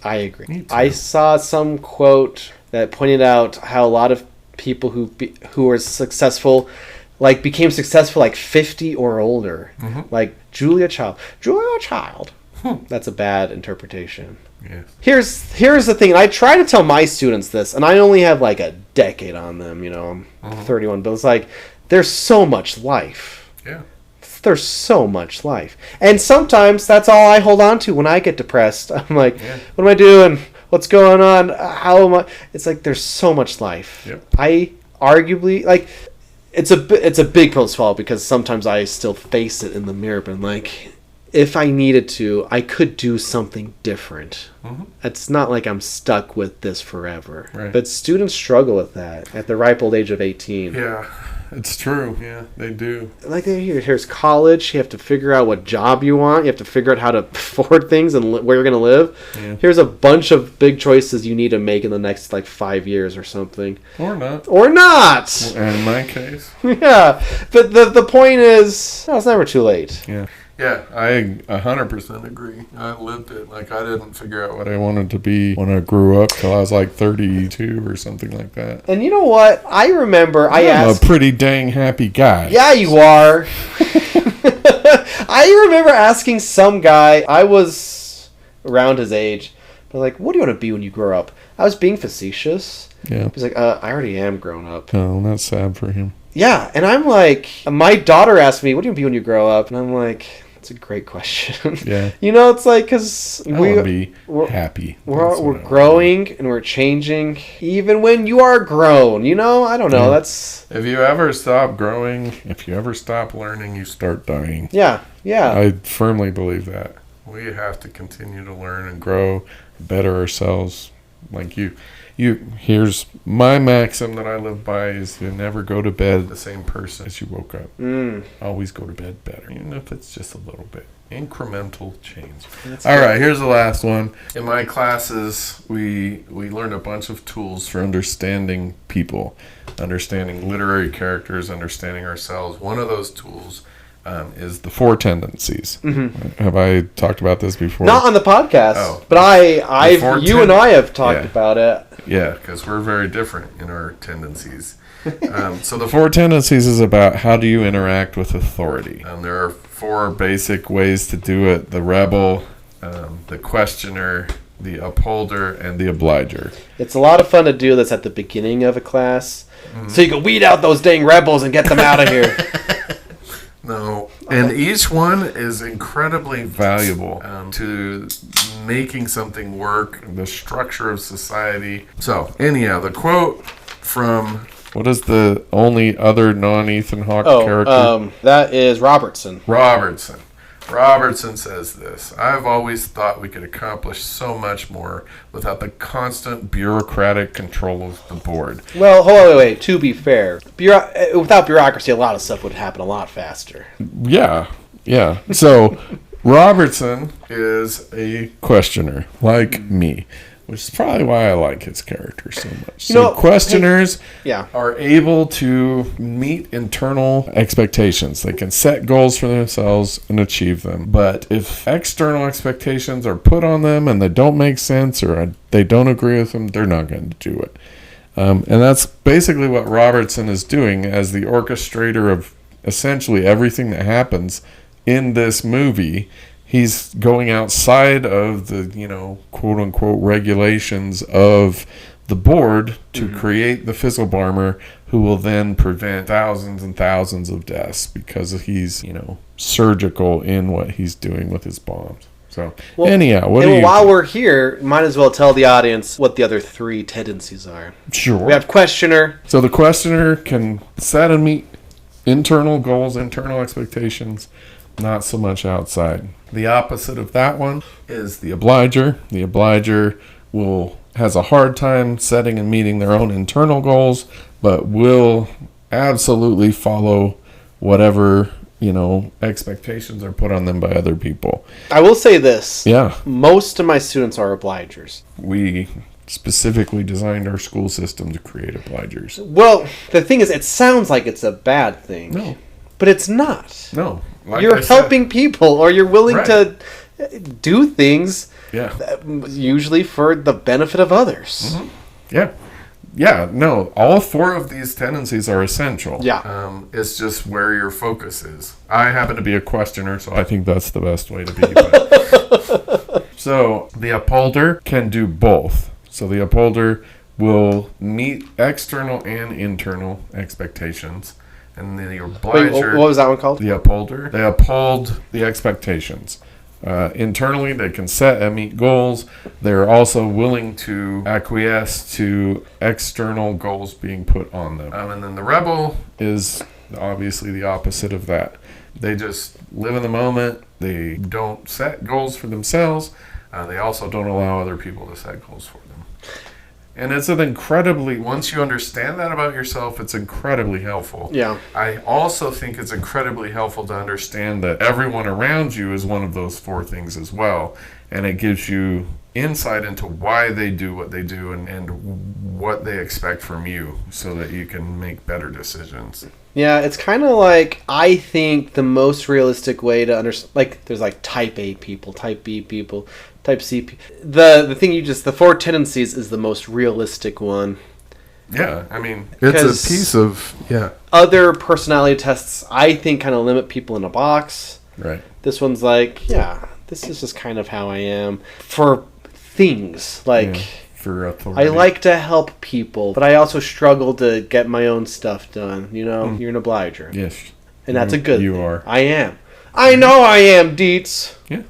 I agree. I saw some quote that pointed out how a lot of people who were successful became successful 50 or older. Like Julia Child. That's a bad interpretation. Yes. Here's the thing, and I try to tell my students this, and I only have a decade on them, I'm 31, but it's there's so much life. Yeah. There's so much life. And sometimes that's all I hold on to when I get depressed. I'm like, what am I doing? What's going on? How am I? It's there's so much life. Yep. I arguably, it's a big pill to swallow because sometimes I still face it in the mirror, but I'm if I needed to, I could do something different. It's not like I'm stuck with this forever. Right. But students struggle with that at the ripe old age of 18. Yeah, it's true. Yeah, they do. Here's college. You have to figure out what job you want. You have to figure out how to afford things and where you're going to live. Yeah. Here's a bunch of big choices you need to make in the next 5 years or something. Or not. In my case. Yeah, but the point is, it's never too late. Yeah. Yeah, I 100% agree. I lived it. I didn't figure out what I wanted to be when I grew up till I was 32 or something like that. And you know what? I remember I'm a pretty dang happy guy. Yeah, you are. I remember asking some guy, I was around his age, but what do you want to be when you grow up? I was being facetious. Yeah. He's I already am grown up. Oh, that's sad for him. Yeah, and I'm my daughter asked me, what do you want to be when you grow up? And I'm it's a great question. Yeah. It's because we're happy. We're growing and we're changing. Even when you are grown, I don't know. That's if you ever stop growing, if you ever stop learning, you start dying. Yeah. I firmly believe that we have to continue to learn and grow, better ourselves. Here's my maxim that I live by is you never go to bed the same person as you woke up. Always go to bed better, even if it's just a little bit. Incremental change. All right, here's the last one. In my classes, we learned a bunch of tools for understanding people, understanding literary characters, understanding ourselves. One of those tools is the 4 tendencies. Have I talked about this before? Not on the podcast, but you and I have talked about it. Yeah, because we're very different in our tendencies. So the 4 tendencies is about how do you interact with authority. There are 4 basic ways to do it: the rebel, the questioner, the upholder, and the obliger. It's a lot of fun to do this at the beginning of a class, so you can weed out those dang rebels and get them out of here. No, and each one is incredibly valuable to making something work, the structure of society. So, anyhow, the quote from, what is the only other non-Ethan Hawke character? That is Robertson. Robertson says this: I've always thought we could accomplish so much more without the constant bureaucratic control of the board. Well, wait. To be fair, without bureaucracy, a lot of stuff would happen a lot faster. Yeah. So, Robertson is a questioner, like me, which is probably why I like his character so much. Questioners are able to meet internal expectations. They can set goals for themselves and achieve them. But if external expectations are put on them and they don't make sense or they don't agree with them, they're not going to do it. And that's basically what Robertson is doing as the orchestrator of essentially everything that happens in this movie. He's going outside of the, quote unquote regulations of the board to create the fizzle bomber, who will then prevent thousands and thousands of deaths because he's, surgical in what he's doing with his bombs. So, anyhow, while we're here, might as well tell the audience what the other three tendencies are. Sure. We have questioner. So the questioner can set and meet internal goals, internal expectations, not so much outside. The opposite of that one is the obliger. The obliger has a hard time setting and meeting their own internal goals, but will absolutely follow whatever, expectations are put on them by other people. I will say this. Yeah. Most of my students are obligers. We specifically designed our school system to create obligers. Well, the thing is, it sounds like it's a bad thing. No. But it's not. No. Like you're helping people, or you're willing to do things usually for the benefit of others. Mm-hmm. Yeah, no, all four of these tendencies are essential. Yeah. It's just where your focus is. I happen to be a questioner, so I think that's the best way to be. But. So the upholder can do both. So the upholder will meet external and internal expectations. And then the obliger... Wait, what was that one called? The upholder. They uphold the expectations. Internally, they can set and meet goals. They're also willing to acquiesce to external goals being put on them. And then the rebel is obviously the opposite of that. They just live in the moment. They don't set goals for themselves. They also don't allow other people to set goals for them. And it's once you understand that about yourself, it's incredibly helpful. Yeah. I also think it's incredibly helpful to understand that everyone around you is one of those four things as well. And it gives you insight into why they do what they do and what they expect from you so that you can make better decisions. Yeah, it's kind of like, I think the most realistic way to understand, there's type A people, type B people, type C people. The thing the four tendencies is the most realistic one. Yeah, I mean, it's a piece of, Other personality tests, I think, kind of limit people in a box. Right. This one's this is just kind of how I am. For things, for authority. I like to help people, but I also struggle to get my own stuff done. You're an obliger. Yes. And that's a good thing. You are. I am. I know I am, Dietz. Yeah.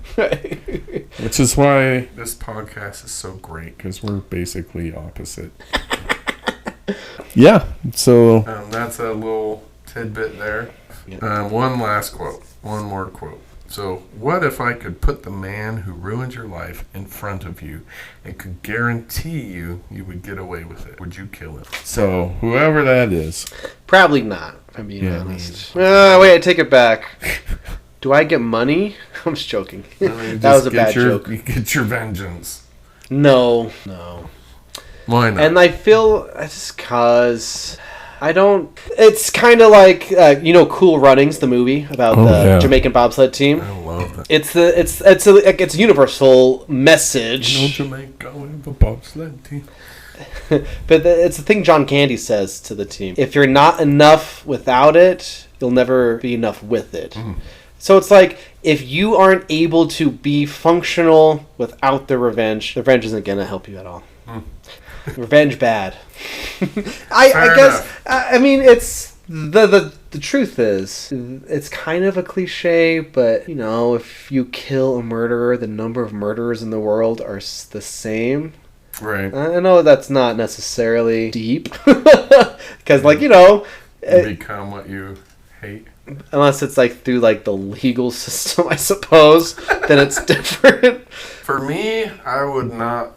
Which is why this podcast is so great, because we're basically opposite. Yeah. So that's a little tidbit there. Yeah. One more quote. So, what if I could put the man who ruined your life in front of you and could guarantee you would get away with it? Would you kill him? So, whoever that is. Probably not, if I'm being honest. Wait, I take it back. Do I get money? I'm just joking. That was a bad joke. You get your vengeance. No. Why not? And I feel just because I don't. It's kind of like Cool Runnings, the movie about the Jamaican bobsled team. I love that. It's a universal message. No Jamaica with a bobsled team. But it's the thing John Candy says to the team. If you're not enough without it, you'll never be enough with it. So it's if you aren't able to be functional without the revenge isn't going to help you at all. Revenge bad. I guess enough. I mean it's the truth is it's kind of a cliche, but you know, if you kill a murderer, the number of murderers in the world are the same. Right. I know that's not necessarily deep because like, you know, Become what you hate. unless it's like through like the legal system, I suppose, then it's different. For me, I would not,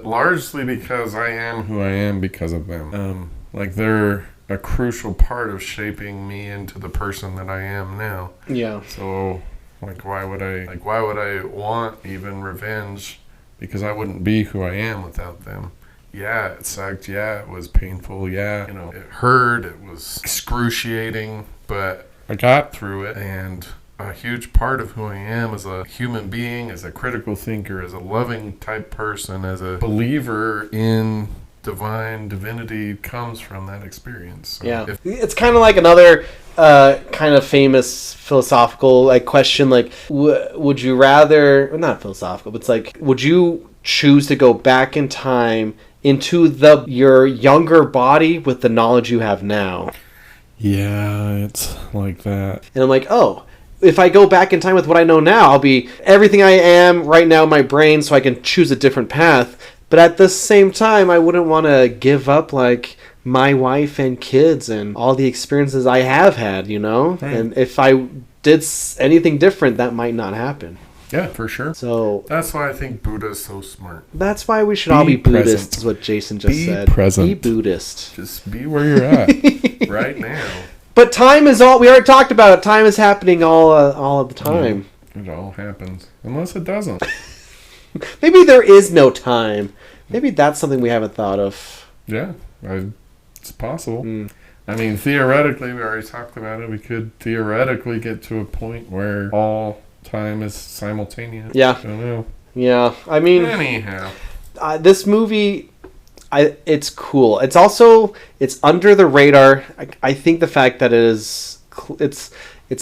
largely because I am who I am because of them. Like they're a crucial part of shaping me into the person that I am now. Yeah. So, why would I want even revenge? Because I wouldn't be who I am without them. Yeah, it sucked. Yeah, it was painful. Yeah, you know, it hurt. It was excruciating, but I got through it. And a huge part of who I am as a human being, as a critical thinker, as a loving type person, as a believer in divinity comes from that experience. So Yeah. It's kind of like another kind of famous philosophical like question, like would you rather, not philosophical, but it's like, would you choose to go back in time into your younger body with the knowledge you have now? Yeah, it's like that. And I'm like, oh, if I go back in time with what I know now, I'll be everything I am right now in my brain, so I can choose a different path. But at the same time, I wouldn't want to give up like my wife and kids and all the experiences I have had, you know? Right. And if I did anything different, that might not happen. Yeah, for sure. So That's why I think Buddha's so smart. that's why we should all be present. Buddhists, is what Jason just Be said. present. Be Buddhist. Just be where you're at right now. But time is all, we already talked about it, time is happening all of the time. It all happens. Unless it doesn't. Maybe there is no time. Maybe that's something we haven't thought of. Yeah, it's possible. I mean, theoretically, we already talked about it. We could theoretically get to a point where all time is simultaneous. Yeah. I don't know. Yeah, I mean, Anyhow. this movie, it's cool. It's also, it's under the radar. I think the fact that it's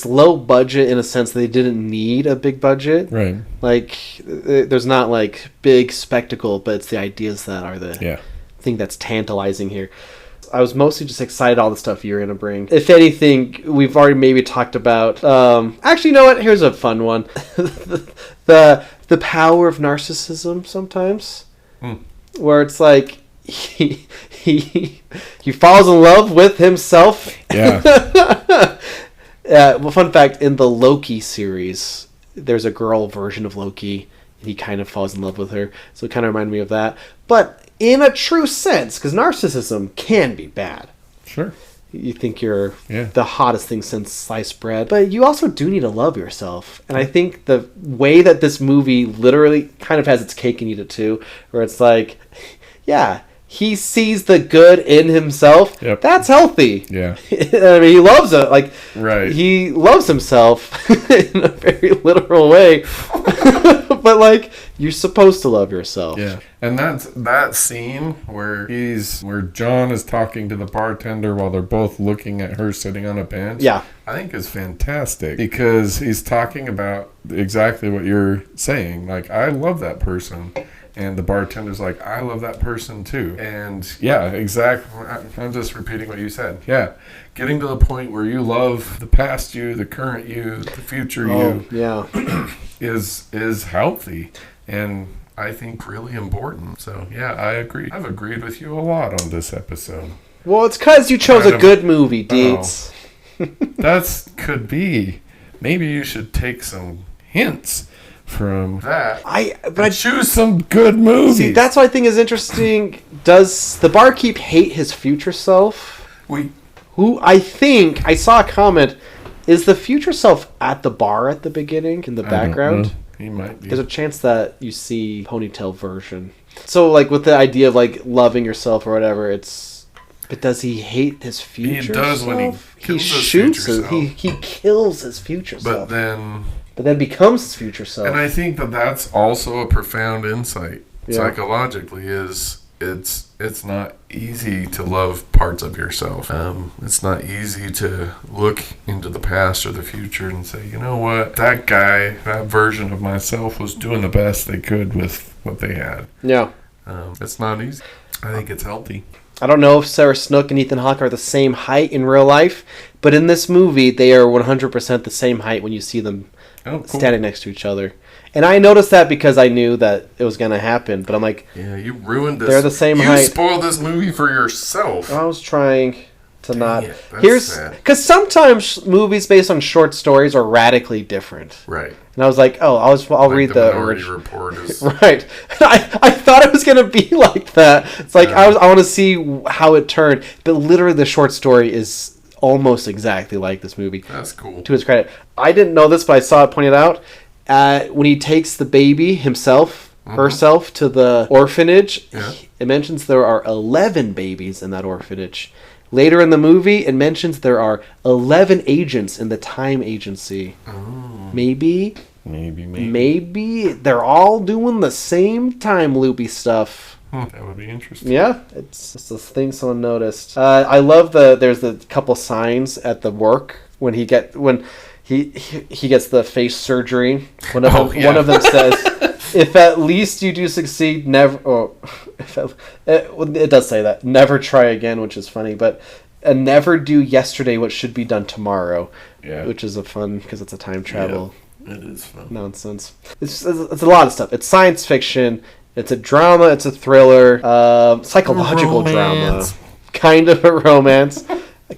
low budget in a sense that they didn't need a big budget. Right. Like, there's not like big spectacle, but it's the ideas that are the thing that's tantalizing here. I was mostly just excited all the stuff you're going to bring. If anything, we've already maybe talked about... actually, you know what? Here's a fun one. the power of narcissism sometimes. Where it's like, he falls in love with himself. Yeah. Well, fun fact, in the Loki series, there's a girl version of Loki, and he kind of falls in love with her. So it kind of reminded me of that. But in a true sense, because narcissism can be bad. Sure. You think you're the hottest thing since sliced bread. But you also do need to love yourself. And I think the way that this movie literally kind of has its cake and eat it too, where it's like, yeah, he sees the good in himself. Yep. That's healthy. Yeah. I mean, he loves it. Like, right. He loves himself in a very literal way. But, like, you're supposed to love yourself. Yeah. And that scene where John is talking to the bartender while they're both looking at her sitting on a bench. Yeah. I think is fantastic because he's talking about exactly what you're saying. Like, I love that person. And the bartender's like, I love that person too. And yeah, exactly. I'm just repeating what you said. Yeah. Getting to the point where you love the past you, the current you, the future you is healthy. And I think really important. So yeah, I agree. I've agreed with you a lot on this episode. Well, it's because you chose a good movie, Deets. That could be. Maybe you should take some hints from that. I choose some good movies. See, that's what I think is interesting. Does the barkeep hate his future self? Who I think I saw a comment. Is the future self at the bar at the beginning in the background? He might be. There's a chance that you see ponytail version. So, like, with the idea of like loving yourself or whatever, but does he hate his future? He does self? When he shoots his. He kills his future self. But then becomes his future self. And I think that's also a profound insight psychologically is it's not easy to love parts of yourself. It's not easy to look into the past or the future and say, you know what, that guy, that version of myself was doing the best they could with what they had. Yeah. It's not easy. I think it's healthy. I don't know if Sarah Snook and Ethan Hawke are the same height in real life, but in this movie, they are 100% the same height when you see them standing next to each other. And I noticed that because I knew that it was going to happen, but I'm like... Yeah, you ruined this. They're the same height. You spoiled this movie for yourself. I was trying to not... That's sad. Because sometimes movies based on short stories are radically different. Right. And I was like, oh, I'll read the Minority Report is... Right. I thought it was going to be like that. It's like, I want to see how it turned. But literally the short story is almost exactly like this movie. That's cool. To his credit. I didn't know this, but I saw it pointed out. When he takes the baby himself, herself, to the orphanage, it mentions there are 11 babies in that orphanage. Later in the movie, it mentions there are 11 agents in the time agency. Oh. Maybe they're all doing the same time loopy stuff. That would be interesting. Yeah, it's just a thing someone noticed. I love there's the couple signs at the work when he gets the face surgery. One of them says, "If at least you do succeed, never." Oh, it does say that. Never try again, which is funny, but never do yesterday what should be done tomorrow. Yeah, which is a fun because it's a time travel. Yeah, it is fun nonsense. It's a lot of stuff. It's science fiction. It's a drama. It's a thriller. Psychological drama. Kind of a romance.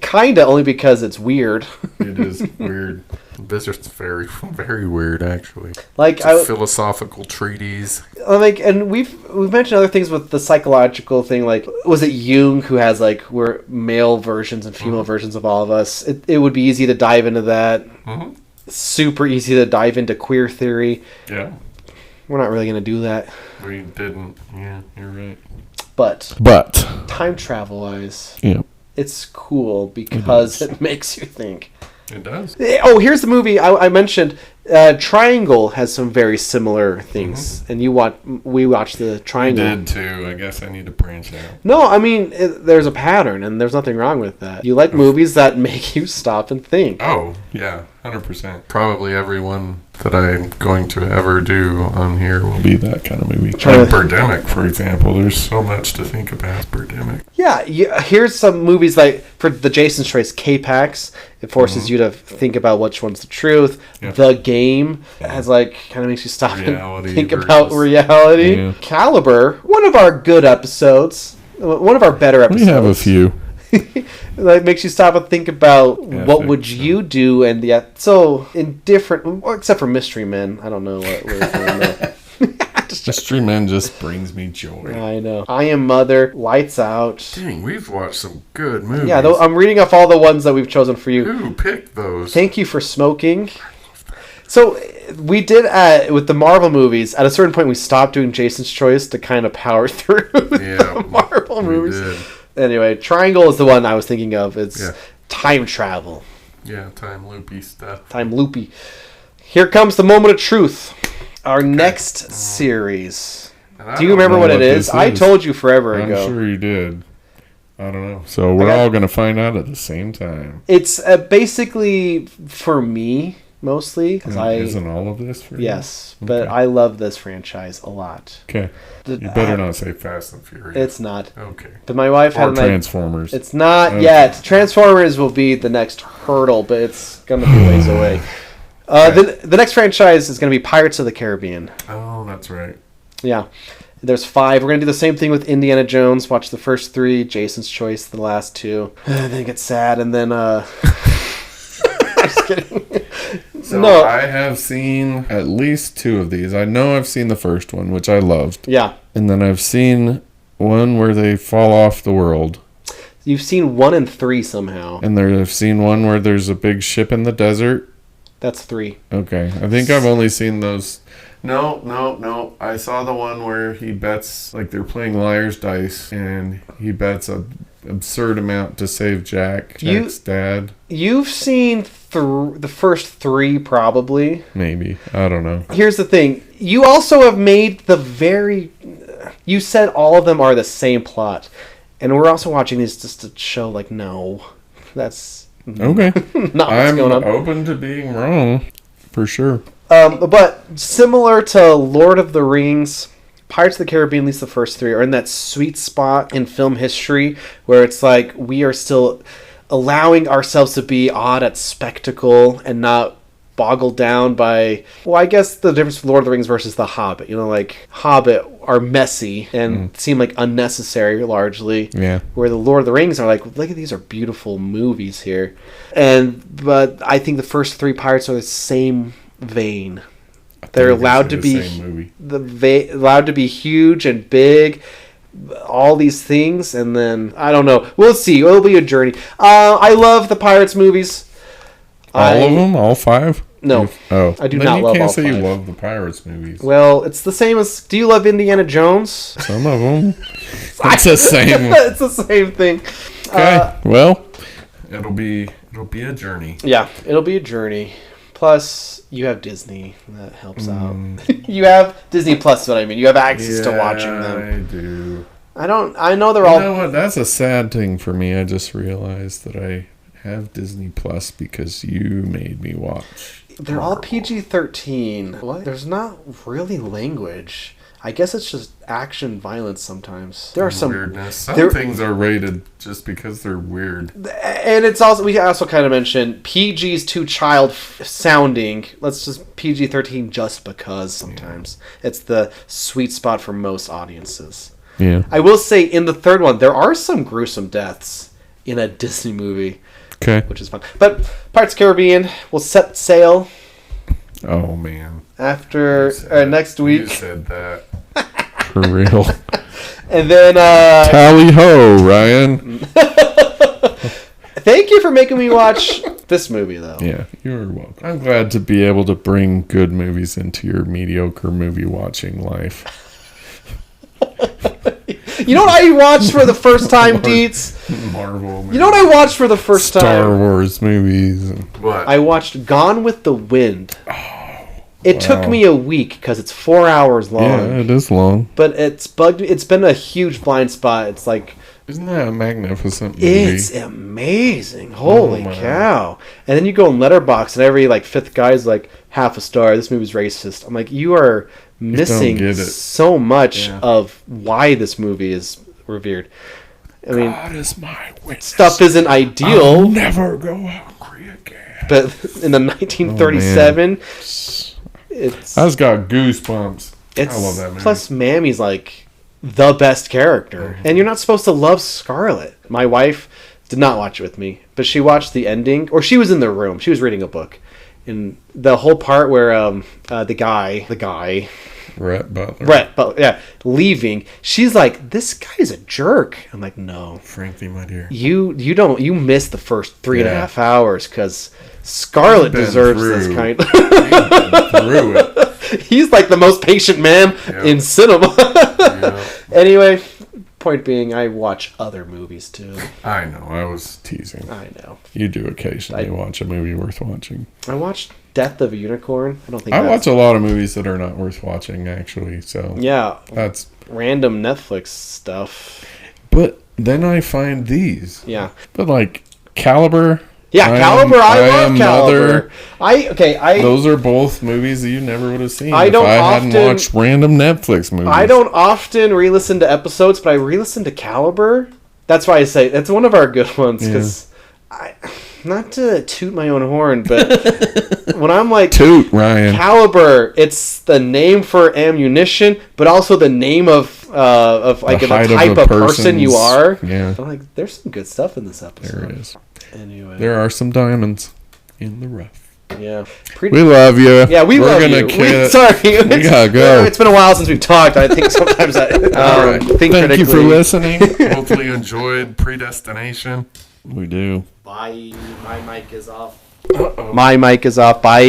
Kinda, only because it's weird. It is weird. This is very, very weird, actually. Like it's a philosophical treatise. And we've mentioned other things with the psychological thing. Like, was it Jung who has we're male versions and female versions of all of us? It would be easy to dive into that. Mm-hmm. Super easy to dive into queer theory. Yeah, we're not really gonna do that. We didn't. Yeah, you're right. But time travel wise, yeah. It's cool because it makes you think. It does. Oh, here's the movie I mentioned. Triangle has some very similar things, and we watched the Triangle. I did too. I guess I need to branch out. No, I mean there's a pattern, and there's nothing wrong with that. You like movies that make you stop and think. Oh yeah, 100%. Probably everyone that I'm going to ever do on here will be that kind of movie. Like Birdemic, for example. There's so much to think about Birdemic. Yeah, here's some movies like for the Jason's Choice K-Pax. It forces you to think about which one's the truth. Yep. The Game has kind of makes you stop and think about reality. Yeah. Caliber, one of our good episodes, one of our better episodes. We have a few. Makes you stop and think about what would you do, and so indifferent, except for Mystery Men. I don't know what we're doing there. Mystery Men just brings me joy. I know. I Am Mother, Lights Out. Dang, we've watched some good movies. Yeah, I'm reading off all the ones that we've chosen for you. Who picked those? Thank You for Smoking. So we did with the Marvel movies. At a certain point, we stopped doing Jason's Choice to kind of power through the Marvel movies. Did. Anyway, Triangle is the one I was thinking of. It's time travel. Yeah, time loopy stuff. Time loopy. Here comes the moment of truth. Our next series. Do you remember what it is? I told you forever ago. I'm sure you did. I don't know. So we're all going to find out at the same time. It's basically for me. Mostly because isn't all of this for you? Yes, but I love this franchise a lot. Okay, you better not say Fast and Furious. It's not. Okay, but my wife had Transformers. It's not yet. Transformers will be the next hurdle, but it's gonna be ways away. The next franchise is gonna be Pirates of the Caribbean. Oh, that's right. Yeah, there's 5. We're gonna do the same thing with Indiana Jones. Watch the first 3. Jason's Choice, the last 2. Then it gets sad, and then just kidding. So I have seen at least 2 of these. I know I've seen the first one, which I loved. Yeah. And then I've seen one where they fall off the world. You've seen 1 and 3 somehow. And I've seen one where there's a big ship in the desert. That's 3. Okay. I think I've only seen those. No. I saw the one where he bets, they're playing liar's dice, and he bets an absurd amount to save Jack's dad. You've seen the first 3, probably. Maybe. I don't know. Here's the thing. You also have made You said all of them are the same plot. And we're also watching these just to show, like, no, that's Okay. not what's going on. I'm open to being wrong, for sure. But similar to Lord of the Rings, Pirates of the Caribbean, at least the first three, are in that sweet spot in film history where it's like we are still allowing ourselves to be awed at spectacle and not boggled down by, well, I guess the difference with Lord of the Rings versus The Hobbit. You know, like, Hobbit are messy and seem like unnecessary largely. Yeah. Where the Lord of the Rings are like, look at these are beautiful movies here. But I think the first three Pirates are the same vein. They're allowed to be allowed to be huge and big, all these things, and then I don't know. We'll see. It'll be a journey. I love the Pirates movies. All of them, all 5. No, I do not love all 5. You can't say you love the Pirates movies. Well, it's the same as. Do you love Indiana Jones? Some of them. It's the same. It's the same thing. Okay. Well, it'll be a journey. Yeah, it'll be a journey. Plus, you have Disney. That helps out. You have Disney Plus, is what I mean. You have access to watching them. I do. I know they're all... You know what? That's a sad thing for me. I just realized that I have Disney Plus because you made me watch. They're all PG-13. What? There's not really language. I guess it's just action violence sometimes. There are some weirdness. Some things are rated just because they're weird. And it's also, we also kind of mentioned PG's too child sounding. Let's just PG-13 just because sometimes. It's the sweet spot for most audiences. Yeah. I will say in the third one, there are some gruesome deaths in a Disney movie. Okay. Which is fun. But Pirates of the Caribbean will set sail. Oh, man. After next week. You said that. For real. And then... Tally ho, Ryan. Thank you for making me watch this movie, though. Yeah, you're welcome. I'm glad to be able to bring good movies into your mediocre movie watching life. You know what I watched for the first time, Deets? Marvel movies. You know what I watched for the first time? Star Wars movies. What? I watched Gone with the Wind. It took me a week because it's 4 hours long. Yeah, it is long. But it's bugged. It's been a huge blind spot. It's like... Isn't that a magnificent movie? It's amazing. Holy cow. And then you go in Letterboxd and every like fifth guy's like half a star. This movie's racist. I'm like, you are missing so much of why this movie is revered. I mean, God is my witness. Stuff isn't ideal. I'll never go hungry again. But in the 1937, it's... I just got goosebumps. I love that movie. Plus, Mammy's like the best character. And you're not supposed to love Scarlet. My wife did not watch it with me, but she watched the ending, or she was in the room. She was reading a book. And the whole part where the guy... Rhett Butler. Yeah, leaving. She's like, this guy's a jerk. I'm like, no. Frankly, my dear. You missed the first 3.5 hours because Scarlet deserves this kind of... through it. He's like the most patient man in cinema. Anyway, point being, I watch other movies too. I know. I was teasing. I know. You do occasionally watch a movie worth watching. I watched Death of a Unicorn. I watch a lot of movies that are not worth watching, actually. So yeah, that's random Netflix stuff. But then I find these. Yeah. But like Caliber. Yeah, Caliber. I love Caliber. Those are both movies that you never would have seen hadn't watched random Netflix movies. I don't often re-listen to episodes, but I re-listen to Caliber. That's why I say it's one of our good ones because not to toot my own horn, but when I'm like toot Ryan Caliber, it's the name for ammunition, but also the name of like the type of person you are. Yeah, I'm like, there's some good stuff in this episode. There is. Anyway, there are some diamonds in the rough. Yeah, we love you. Yeah, we're love you. Sorry, we gotta go. It's been a while since we've talked. I think sometimes All right. Thank you for listening. Hopefully you enjoyed Predestination. We do. Bye. My mic is off. My mic is off. Bye.